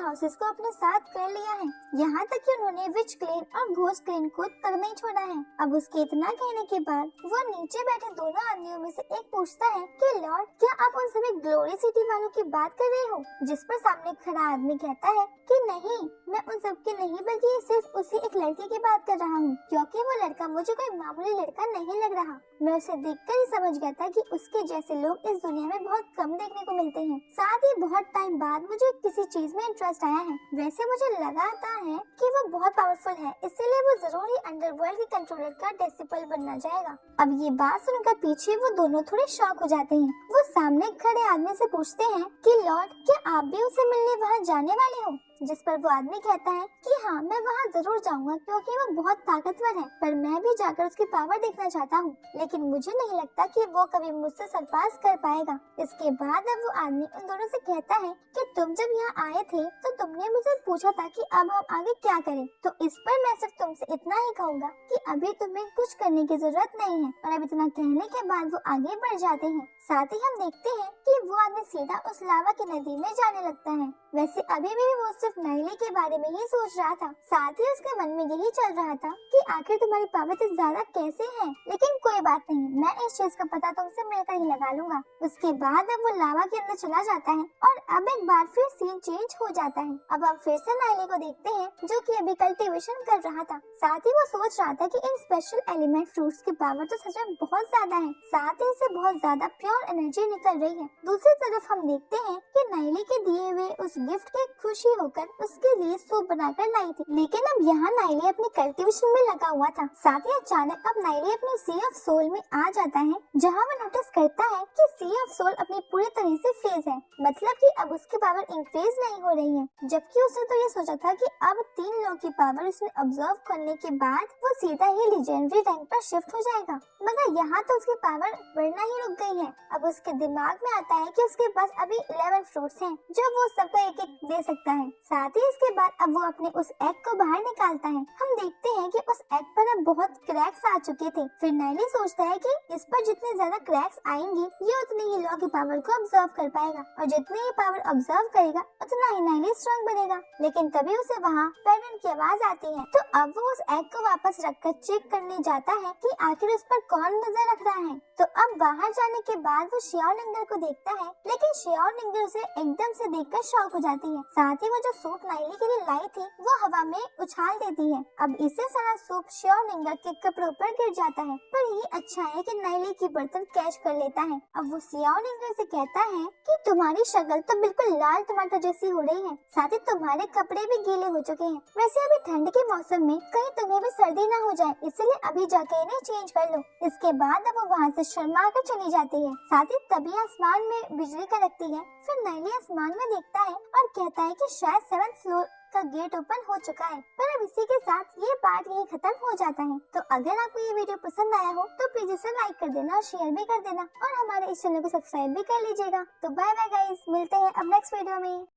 हाउसेस को अपने साथ कर लिया है, यहाँ तक कि उन्होंने विच क्लेन और घोस्ट क्लेन को तक नहीं छोड़ा है। अब उसके इतना कहने के बाद वो नीचे बैठे दोनों आदमियों में से एक पूछता है कि लॉर्ड क्या आप उन सभी ग्लोरी सिटी वालों की बात कर रहे हो। जिस पर सामने खड़ा आदमी कहता है कि नहीं, मैं उन सबकी नहीं बल्कि सिर्फ उसी एक लड़के की बात कर रहा हूँ, क्योंकि वो लड़का मुझे कोई मामूली लड़का नहीं लग रहा। मैं उसे देखकर ही समझ गया था कि उसके जैसे लोग इस दुनिया में बहुत कम देखने को मिलते हैं। साथ ही बहुत टाइम बाद मुझे किसी चीज में इंटरेस्ट आया है। वैसे मुझे लगाता है कि वो बहुत पावरफुल है, इसलिए वो जरूर ही अंडरवर्ल्ड के कंट्रोलर का डिसिपल बनना जाएगा। अब ये बात सुनकर पीछे वो दोनों थोड़े शॉक हो जाते हैं। वो सामने खड़े आदमी से पूछते हैं कि लॉर्ड, क्या आप भी उसे मिलने वहाँ जाने वाले हो? जिस पर वो आदमी कहता है कि हाँ, मैं वहाँ जरूर जाऊंगा क्योंकि वो बहुत ताकतवर है, पर मैं भी जाकर उसकी पावर देखना चाहता हूँ, लेकिन मुझे नहीं लगता कि वो कभी मुझसे सरपास कर पाएगा। इसके बाद अब वो आदमी उन दोनों से कहता है कि तुम जब यहाँ आए थे तो तुमने मुझे पूछा था कि अब हम आगे क्या करें, तो इस पर मैं सिर्फ तुमसे इतना ही कहूँगा कि अभी तुम्हें कुछ करने की जरूरत नहीं है। और अब इतना कहने के बाद वो आगे बढ़ जाते हैं। साथ ही हम देखते हैं कि वो आदमी सीधा उस लावा की नदी में जाने लगता है। वैसे अभी भी वो सिर्फ नाइली के बारे में ही सोच रहा था। साथ ही उसके मन में यही चल रहा था कि आखिर तुम्हारी पावर से ज्यादा कैसे है, लेकिन कोई बात नहीं, मैं इस चीज का पता तुमसे मिलकर ही लगा लूंगा। उसके बाद अब वो लावा के अंदर चला जाता है और अब एक बार फिर सीन चेंज हो जाता है। अब हम फिर से नाइली को देखते हैं जो कि अभी कल्टीवेशन कर रहा था। साथ ही वो सोच रहा था कि इन स्पेशल एलिमेंट फ्रूट्स की पावर तो सच में बहुत ज्यादा है, साथ ही इससे बहुत ज्यादा प्योर एनर्जी निकल रही है। दूसरी तरफ हम देखते हैं कि नाइली के दिए हुए उस गिफ्ट की खुशी होकर उसके लिए सूप बनाकर लाई थी, लेकिन अब यहाँ नाइली अपनी कल्टीवेशन में लगा हुआ था। साथ ही अचानक अब नाइली अपने सी ऑफ सोल में आ जाता है, जहाँ वो नोटिस करता है कि सी ऑफ सोल अपनी पूरी तरह से फ्रीज है, मतलब कि अब उसकी पावर इंक्रीज नहीं हो रही है, जबकि उसने तो ये सोचा था कि अब 3 लोगों की पावर उसने ऑब्जर्व करने के बाद वो सीधा ही लेजेंडरी रैंक पर शिफ्ट हो जाएगा, मगर यहाँ तो उसकी पावर बढ़ना ही रुक गई है। अब उसके दिमाग में आता है कि उसके पास अभी 11 फ्रूट्स हैं, जो वो सबको एक एक दे सकता है। साथ ही इसके बाद अब वो अपने उस एग को बाहर निकालता है। हम देखते हैं कि उस एग पर अब बहुत क्रैक्स आ चुके थे। फिर नाइली सोचता है कि इस पर जितने ज्यादा क्रैक्स आएंगे ये उतनी ही लॉ की पावर को ऑब्जर्व कर पाएगा, और जितनी ही पावर ऑब्जर्व करेगा उतना ही नाइली स्ट्रॉन्ग बनेगा। लेकिन तभी उसे वहाँ पेरेंट की आवाज आती है, तो अब वो उस एग को वापस रखकर चेक करने जाता है कि आखिर उस पर कौन नजर रख रहा है। तो अब बाहर जाने के बाद वो शियाओ निंगर को देखता है, लेकिन शियाओ निंगर उसे एकदम से देखकर शॉक हो जाती है। साथ ही वो जो सूप नाइली के लिए लाई थी वो हवा में उछाल देती है। अब इससे सारा सूप शियाओ निंगर के कपड़ों पर गिर जाता है, पर ये अच्छा है कि नाइली की बर्तन कैच कर लेता है। अब वो शियाओ निंगर से कहता है कि तुम्हारी शक्ल तो बिल्कुल लाल टमाटर जैसी हो रही है, साथ ही तुम्हारे कपड़े भी गीले हो चुके हैं। वैसे अभी ठंड के मौसम में कहीं तुम्हें भी सर्दी ना हो जाए, इसलिए अभी जाके इन्हें चेंज कर लो। इसके बाद अब वो वहाँ से शर्मा कर चली जाती है। साथ ही तभी आसमान में बिजली कड़कती है। फिर नाइली आसमान में देखता है और कहता है कि शायद 7th फ्लोर का गेट ओपन हो चुका है। पर अब इसी के साथ ये पार्ट यही खत्म हो जाता है। तो अगर आपको ये वीडियो पसंद आया हो तो प्लीज इसे लाइक कर देना और शेयर भी कर देना, और हमारे इस चैनल को सब्सक्राइब भी कर लीजिएगा। तो बाय बाय गाइस, मिलते हैं अब नेक्स्ट वीडियो में।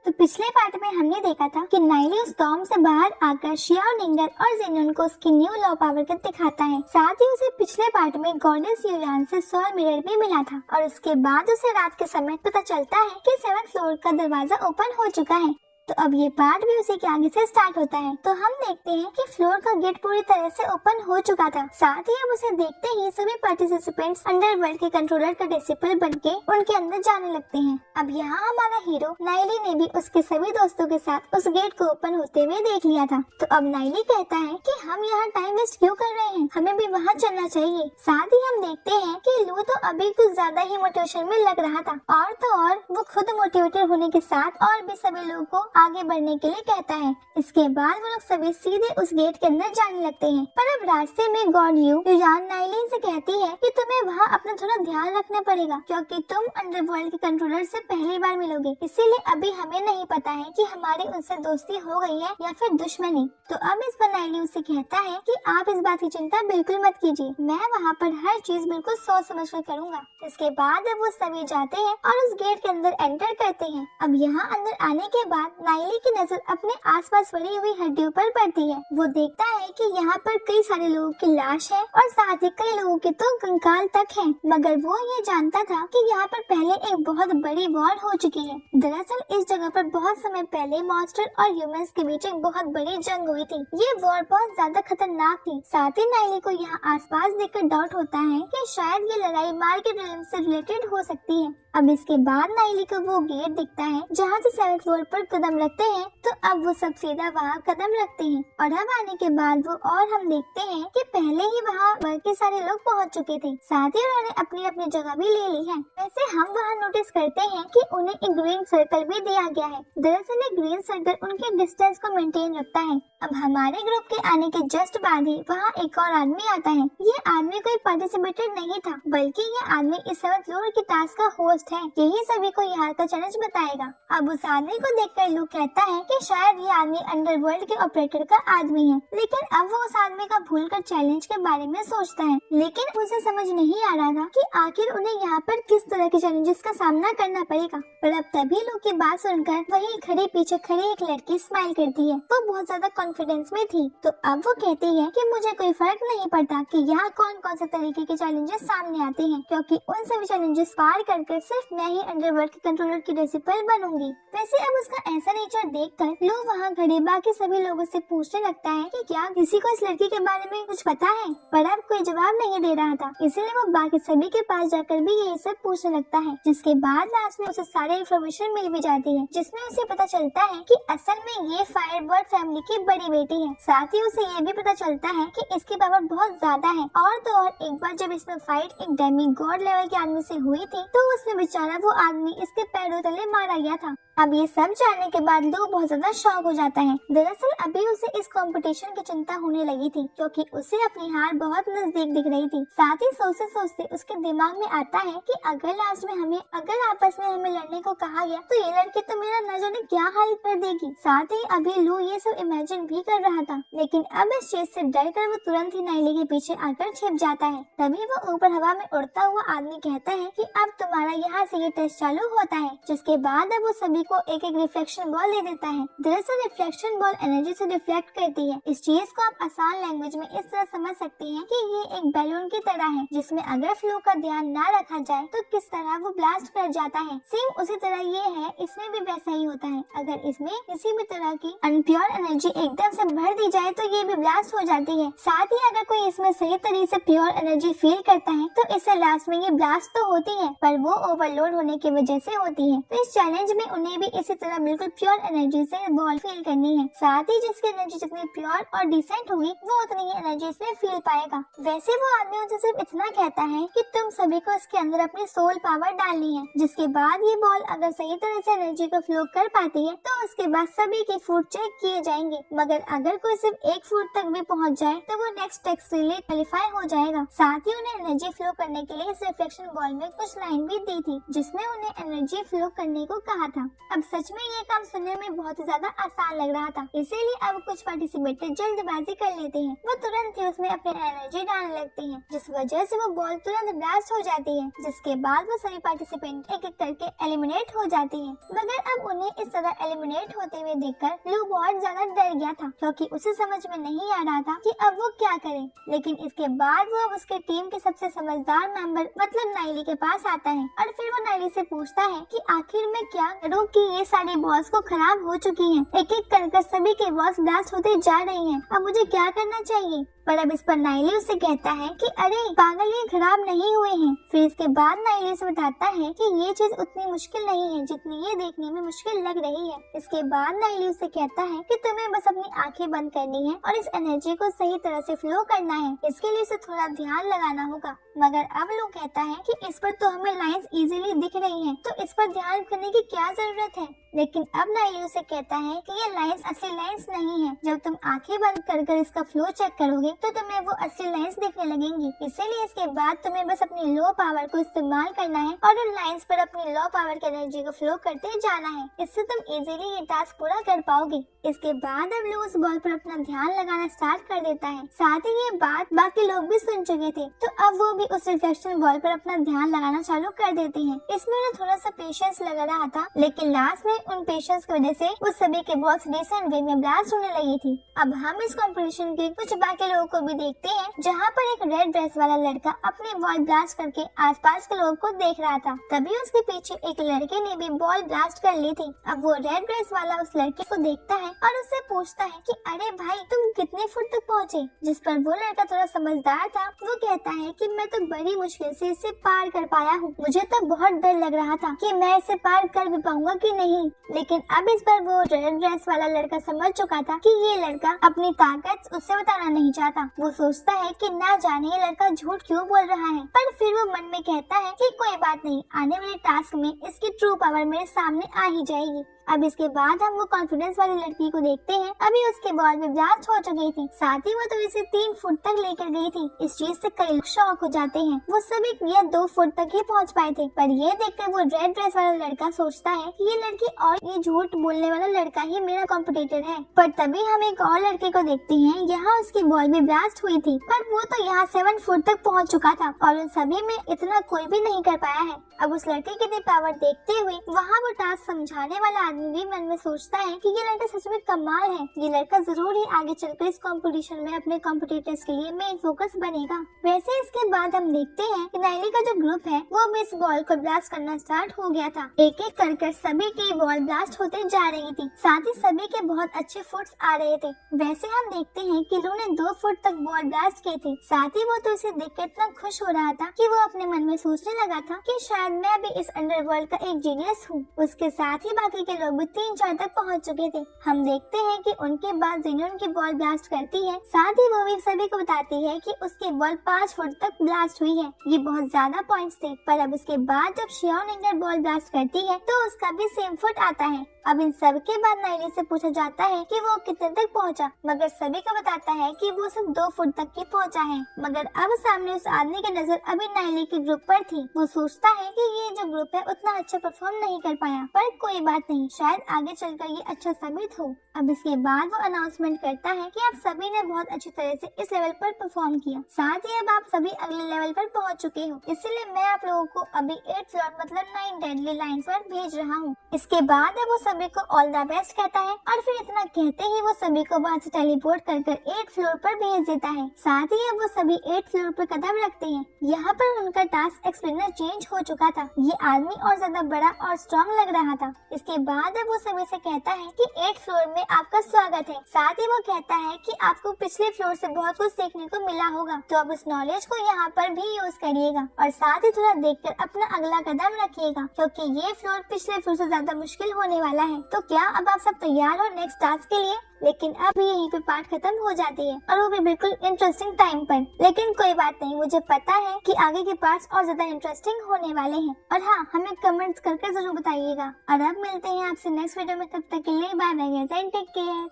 तो पिछले पार्ट में हमने देखा था कि नाइली उस टॉम से बाहर आकर शियाओ निंगर और जेनून को उसकी न्यू लॉ पावर को दिखाता है। साथ ही उसे पिछले पार्ट में गॉडेस युयान से सोल मिरर भी मिला था, और उसके बाद उसे रात के समय पता चलता है कि 7th फ्लोर का दरवाजा ओपन हो चुका है। तो अब ये पार्ट भी उसी के आगे से स्टार्ट होता है। तो हम देखते हैं कि फ्लोर का गेट पूरी तरह से ओपन हो चुका था। साथ ही अब उसे देखते ही सभी पार्टिसिपेंट्स अंडरवर्ल्ड के कंट्रोलर का डिसिपल बनके उनके अंदर जाने लगते हैं। अब यहाँ हमारा हीरो नाइली ने भी उसके सभी दोस्तों के साथ उस गेट को ओपन होते हुए देख लिया था। तो अब नाइली कहता है कि हम यहाँ टाइम वेस्ट क्यों कर रहे हैं, हमें भी वहाँ चलना चाहिए। साथ ही हम देखते हैं कि लू तो अभी कुछ ज्यादा ही मोटिवेशन में लग रहा था, और तो और वो खुद मोटिवेटेड होने के साथ और भी सभी लोगों को आगे बढ़ने के लिए कहता है। इसके बाद वो लोग सभी सीधे उस गेट के अंदर जाने लगते हैं। पर अब रास्ते में गॉड युयान नाइली से कहती है कि तुम्हें वहाँ अपना थोड़ा ध्यान रखना पड़ेगा, क्योंकि तुम अंडरवर्ल्ड के कंट्रोलर से पहली बार मिलोगे, इसीलिए अभी हमें नहीं पता है कि हमारी उनसे दोस्ती हो गई है या फिर दुश्मनी। तो अब इस पर नाइली उससे कहता है कि आप इस बात की चिंता बिल्कुल मत कीजिए, मैं वहाँ पर हर चीज बिल्कुल सोच समझ कर करूँगा। इसके बाद अब वो सभी जाते हैं और उस गेट के अंदर एंटर करते हैं। अब यहाँ अंदर आने के बाद नाइली की नजर अपने आसपास पड़ी हुई हड्डियों पर पड़ती है। वो देखता है कि यहाँ पर कई सारे लोगों की लाश है और साथ ही कई लोगों के तो कंकाल तक है, मगर वो ये जानता था कि यहाँ पर पहले एक बहुत बड़ी वॉर हो चुकी है। दरअसल इस जगह पर बहुत समय पहले मॉन्स्टर और ह्यूमंस के बीच एक बहुत बड़ी जंग हुई थी। ये वॉर बहुत ज्यादा खतरनाक थी। साथ ही नाइली को यहाँ आसपास देखकर डाउट होता है कि शायद ये लड़ाई मार्केट रियल्म से रिलेटेड हो सकती है। अब इसके बाद नाइली को वो गेट दिखता है जहाँ से 7th फ्लोर पर कदम कदम रखते हैं तो अब वो सब सीधा वहाँ कदम रखते हैं और अब आने के बाद वो और हम देखते हैं कि पहले ही वहाँ बाकी सारे लोग पहुँच चुके थे, साथ ही उन्होंने अपनी अपनी जगह भी ले ली है। वैसे हम वहाँ नोटिस करते हैं कि उन्हें एक ग्रीन सर्कल भी दिया गया है। दरअसल ये ग्रीन सर्कल उनके डिस्टेंस को मेंटेन रखता है। अब हमारे ग्रुप के आने के जस्ट बाद ही वहाँ एक और आदमी आता है। ये आदमी कोई पार्टिसिपेटर नहीं था, बल्कि ये आदमी इस 7th फ्लोर की टास्क का होस्ट है। यही सभी को यहाँ का चैलेंज बताएगा। अब उस आदमी को देखकर लू कहता है कि शायद ये आदमी अंडरवर्ल्ड के ऑपरेटर का आदमी है, लेकिन अब वो उस आदमी का भूलकर चैलेंज के बारे में सोचता है। लेकिन उसे समझ नहीं आ रहा था कि आखिर उन्हें यहाँ पर किस तरह के चैलेंजेस का सामना करना पड़ेगा। पर अब तभी लू की बात सुनकर वही खड़ी पीछे खड़ी एक लड़की स्माइल करती है। वो बहुत ज्यादा कॉन्फिडेंस में थी, तो अब वो कहती है कि मुझे कोई फर्क नहीं पड़ता कि यहाँ कौन कौन से तरीके के चैलेंजेस सामने आते हैं, क्योंकि उन सभी चैलेंजेस पार कर सिर्फ मैं ही अंडरवर्ल्ड के कंट्रोलर की रेसिपल बनूंगी। वैसे अब उसका ऐसा नेचर देखकर लू वहाँ खड़े बाकी सभी लोगों से पूछने लगता है कि क्या किसी को इस लड़की के बारे में कुछ पता है, पर अब कोई जवाब नहीं दे रहा था, इसीलिए वो बाकी सभी के पास जाकर भी यही सब पूछने लगता है। जिसके बाद लास्ट में उसे सारी इन्फॉर्मेशन मिल भी जाती है, जिसमें उसे पता चलता है कि असल में ये फायरबर्ड फैमिली की बड़ी बेटी है। साथ ही उसे ये भी पता चलता है कि इसकी पावर बहुत ज्यादा है। और तो और एक बार जब इसमें फाइट एक डेमी गॉड लेवल के आदमी से हुई थी तो उसमें बेचारा वो आदमी इसके पैरों तले मारा गया था। अब ये सब जानने के बाद लू बहुत ज्यादा शॉक हो जाता है। दरअसल अभी उसे इस कंपटीशन की चिंता होने लगी थी, क्योंकि उसे अपनी हार बहुत नजदीक दिख रही थी। साथ ही सोचते सोचते उसके दिमाग में आता है कि अगर लास्ट में अगर आपस में हमें लड़ने को कहा गया तो ये लड़की तो मेरा न जाने क्या हाल कर देगी। साथ ही अभी लू ये सब इमेजिन भी कर रहा था, लेकिन अब इस चीज से डर कर वो तुरंत ही नाइली के पीछे आकर छिप जाता है। तभी वो ऊपर हवा में उड़ता हुआ आदमी कहता है कि अब तुम्हारा यहाँ से ये टेस्ट चालू होता है। जिसके बाद अब वो सभी को एक एक रिफ्लेक्शन बॉल दे देता है। दरअसल रिफ्लेक्शन बॉल एनर्जी से रिफ्लेक्ट करती है। इस चीज को आप आसान लैंग्वेज में इस तरह समझ सकते हैं कि ये एक बैलून की तरह है, जिसमें अगर फ्लो का ध्यान ना रखा जाए तो किस तरह वो ब्लास्ट कर जाता है। सेम उसी तरह ये है, इसमें भी वैसा ही होता है। अगर इसमें किसी भी तरह की अनप्योर एनर्जी एकदम से भर दी जाए तो ये भी ब्लास्ट हो जाती है। साथ ही अगर कोई इसमें सही तरीके से प्योर एनर्जी फील करता है तो इससे लास्ट में ये ब्लास्ट तो होती है, पर वो ओवरलोड होने की वजह से होती है। तो इस चैलेंज में उन्हें भी इसी तरह बिल्कुल प्योर एनर्जी से बॉल फील करनी है। साथ ही जिसकी एनर्जी जितनी प्योर और डिसेंट होगी वो उतनी ही एनर्जी से फील पाएगा। वैसे वो आदमी उनसे सिर्फ इतना कहता है कि तुम सभी को इसके अंदर अपनी सोल पावर डालनी है। जिसके बाद ये बॉल अगर सही तरह से एनर्जी को फ्लो कर पाती है तो उसके बाद सभी के फुट चेक किए जाएंगे, मगर अगर कोई सिर्फ 1 फुट तक भी पहुंच जाए तो वो नेक्स्ट टेस्ट के लिए क्वालिफाई हो जाएगा। साथ ही उन्हें एनर्जी फ्लो करने के लिए इस रिफ्लेक्शन बॉल में कुछ लाइन भी दी थी, जिसमें उन्हें एनर्जी फ्लो करने को कहा था। अब सच में ये काम सुनने में बहुत ज्यादा आसान लग रहा था, इसीलिए अब कुछ पार्टिसिपेटर जल्दबाजी कर लेते हैं। वो तुरंत ही उसमें अपनी एनर्जी डालने लगते हैं, जिस वजह से वो बॉल तुरंत ब्लास्ट हो जाती है। जिसके बाद वो सभी पार्टिसिपेंट एक एक करके एलिमिनेट हो जाती है। मगर अब उन्हें इस तरह एलिमिनेट होते हुए देखकर लू बहुत ज्यादा डर गया था, क्योंकि उसे समझ में नहीं आ रहा था कि अब वो क्या करे। लेकिन इसके बाद वो उसके टीम के सबसे समझदार मेंबर मतलब नाइली के पास आता है और फिर वो नाइली से पूछता है कि आखिर मैं क्या करूं कि ये सारी बॉल्स को खराब हो चुकी हैं। एक एक कर सभी के बॉल्स ब्लास्ट होते जा रही हैं। अब मुझे क्या करना चाहिए? पर अब इस पर नाइली उससे कहता है कि अरे पागल, ये खराब नहीं हुए हैं। फिर इसके बाद नाइली उसे बताता है कि ये चीज उतनी मुश्किल नहीं है जितनी ये देखने में मुश्किल लग रही है। इसके बाद नाइली उसे कहता है कि तुम्हें बस अपनी आंखें बंद करनी है और इस एनर्जी को सही तरह से फ्लो करना है। इसके लिए उसे थोड़ा ध्यान लगाना होगा। मगर अब लोग कहता है कि इस पर तो हमें लाइंस इजीली दिख रही हैं, तो इस पर ध्यान करने की क्या जरूरत है। लेकिन अब नाइली उसे कहता है कि ये लाइंस असली लाइंस नहीं है। जब तुम आंखें बंद कर इसका फ्लो चेक करोगे तो तुम्हें वो असली लाइंस दिखने लगेंगी। इसीलिए इसके बाद तुम्हें बस अपनी लो पावर को इस्तेमाल करना है और उन लाइंस पर अपनी लो पावर की एनर्जी को फ्लो करते जाना है। इससे तुम इजीली ये टास्क पूरा कर पाओगे। इसके बाद अब लू उस बॉल पर अपना ध्यान लगाना स्टार्ट कर देता है। साथ ही ये बात बाकी लोग भी सुन चुके थे, तो अब वो भी उस रिफ्लेक्शन बॉल पर अपना ध्यान लगाना चालू कर देते हैं। इसमें उन्हें थोड़ा सा पेशेंस लग रहा था, लेकिन लास्ट में उन पेशेंस की वजह से उस सभी के बॉल्स डिसेंट वे में ब्लास्ट होने लगी थी। अब हम इस कंपटीशन के कुछ बाकी लोगों को भी देखते हैं, जहाँ पर एक रेड ड्रेस वाला लड़का अपनी बॉल ब्लास्ट करके आसपास के लोगों को देख रहा था। तभी उसके पीछे एक लड़के ने भी बॉल ब्लास्ट कर ली थी। अब वो रेड ड्रेस वाला उस लड़के को देखता है और उससे पूछता है कि अरे भाई, तुम कितने फुट तक पहुँचे? जिस पर वो लड़का थोड़ा समझदार था, वो कहता है कि मैं तो बड़ी मुश्किल से इसे पार कर पाया हूँ। मुझे तो बहुत डर लग रहा था कि मैं इसे पार कर भी पाऊंगा कि नहीं, लेकिन अब इस पर वो रेड ड्रेस वाला लड़का समझ चुका था कि ये लड़का अपनी ताकत उससे बताना नहीं चाहता। वो सोचता है कि ना जाने ये लड़का झूठ क्यों बोल रहा है, पर फिर वो मन में कहता है कि कोई बात नहीं, आने वाले टास्क में इसकी ट्रू पावर मेरे सामने आ ही जाएगी। अब इसके बाद हम वो कॉन्फिडेंस वाली लड़की को देखते हैं। अभी उसके बॉल में ब्लास्ट हो चुकी थी, साथ ही वो तो इसे 3 फुट तक लेकर गई थी। इस चीज से कई लोग शॉक हो जाते हैं। वो सभी ये 2 फुट तक ही पहुंच पाए थे, पर ये देखकर वो रेड ड्रेस वाला लड़का सोचता है कि ये लड़की और ये झूठ बोलने वाला लड़का ही मेरा कॉम्पिटिटर है। पर तभी हम एक और लड़के को देखते हैं। यहाँ उसकी बॉल में ब्लास्ट हुई थी, पर वो तो यहाँ 7 फुट तक पहुँच चुका था और उन सभी में इतना कोई भी नहीं कर पाया है। अब उस लड़के की पावर देखते हुए वहाँ वो टास्क समझाने वाला आदमी भी मन में सोचता है कि ये लड़का सच में कमाल है। ये लड़का जरूर ही आगे चलकर इस कंपटीशन में अपने कॉम्पिटिटर्स के लिए मेन फोकस बनेगा। वैसे इसके बाद हम देखते हैं कि नाइली का जो ग्रुप है वो भी इस बॉल को ब्लास्ट करना स्टार्ट हो गया था। एक एक कर सभी की बॉल ब्लास्ट होते जा रही थी, साथ ही सभी के बहुत अच्छे फुट्स आ रहे थे। वैसे हम देखते हैं कि लू ने 2 फुट तक बॉल ब्लास्ट किए थे, साथ ही वो तो इसे देख कर इतना खुश हो रहा था कि वो अपने मन में सोचने लगा था कि शायद मैं भी इस अंडरवर्ल्ड का एक जीनियस हूँ। उसके साथ ही बाकी के लोग भी 3-4 तक पहुँच चुके थे। हम देखते हैं कि उनके बाद जेन्यून की बॉल ब्लास्ट करती है, साथ ही वो भी सभी को बताती है कि उसकी बॉल 5 फुट तक ब्लास्ट हुई है। ये बहुत ज्यादा पॉइंट्स थे, पर अब उसके बाद जब शियोन इंगर बॉल ब्लास्ट करती है तो उसका भी सेम फुट आता है। अब इन सब के बाद नाइली से पूछा जाता है कि वो कितने तक पहुंचा, मगर सभी को बताता है कि वो सिर्फ 2 फुट तक ही पहुंचा है। मगर अब सामने उस आदमी की नजर अभी नाइली के ग्रुप पर थी। वो सोचता है कि ये जो ग्रुप है उतना अच्छा परफॉर्म नहीं कर पाया, पर कोई बात नहीं, शायद आगे चलकर ये अच्छा साबित हो। अब इसके बाद वो अनाउंसमेंट करता है कि आप सभी ने बहुत अच्छी तरह से इस लेवल पर परफॉर्म किया, साथ ही अब आप सभी अगले लेवल पर पहुंच चुके हो, इसलिए मैं आप लोगों को अभी 8 फ्लोर मतलब 9 डेडली लाइन्स पर भेज रहा हूँ। इसके बाद वो सभी को ऑल द बेस्ट कहता है और फिर इतना कहते ही वो सभी को वहाँ से टेलीपोर्ट कर 8 फ्लोर पर भेज देता है। साथ ही अब वो सभी 8 फ्लोर पर कदम रखते हैं। यहाँ पर उनका टास्क एक्सप्लेनर चेंज हो चुका था। ये आदमी और ज्यादा बड़ा और स्ट्रॉन्ग लग रहा था। इसके बाद अब वो सभी से कहता है कि 8 फ्लोर में आपका स्वागत है। साथ ही वो कहता है कि आपको पिछले फ्लोर से बहुत कुछ सीखने को मिला होगा, तो अब उस नॉलेज को यहाँ पर भी यूज करिएगा और साथ ही थोड़ा देखकर अपना अगला कदम रखिएगा, क्योंकि ये फ्लोर पिछले फ्लोर से ज्यादा मुश्किल होने वाला है। तो क्या अब आप सब तैयार हो नेक्स्ट टास्क के लिए? लेकिन अब यहीं पे पार्ट खत्म हो जाती है और वो भी बिल्कुल इंटरेस्टिंग टाइम पर। लेकिन कोई बात नहीं, मुझे पता है कि आगे के पार्ट्स और ज्यादा इंटरेस्टिंग होने वाले हैं। और हाँ, हमें कमेंट्स करके जरूर बताइएगा। और अब मिलते हैं आपसे नेक्स्ट वीडियो में, तब तक के लिए bye bye guys and take care.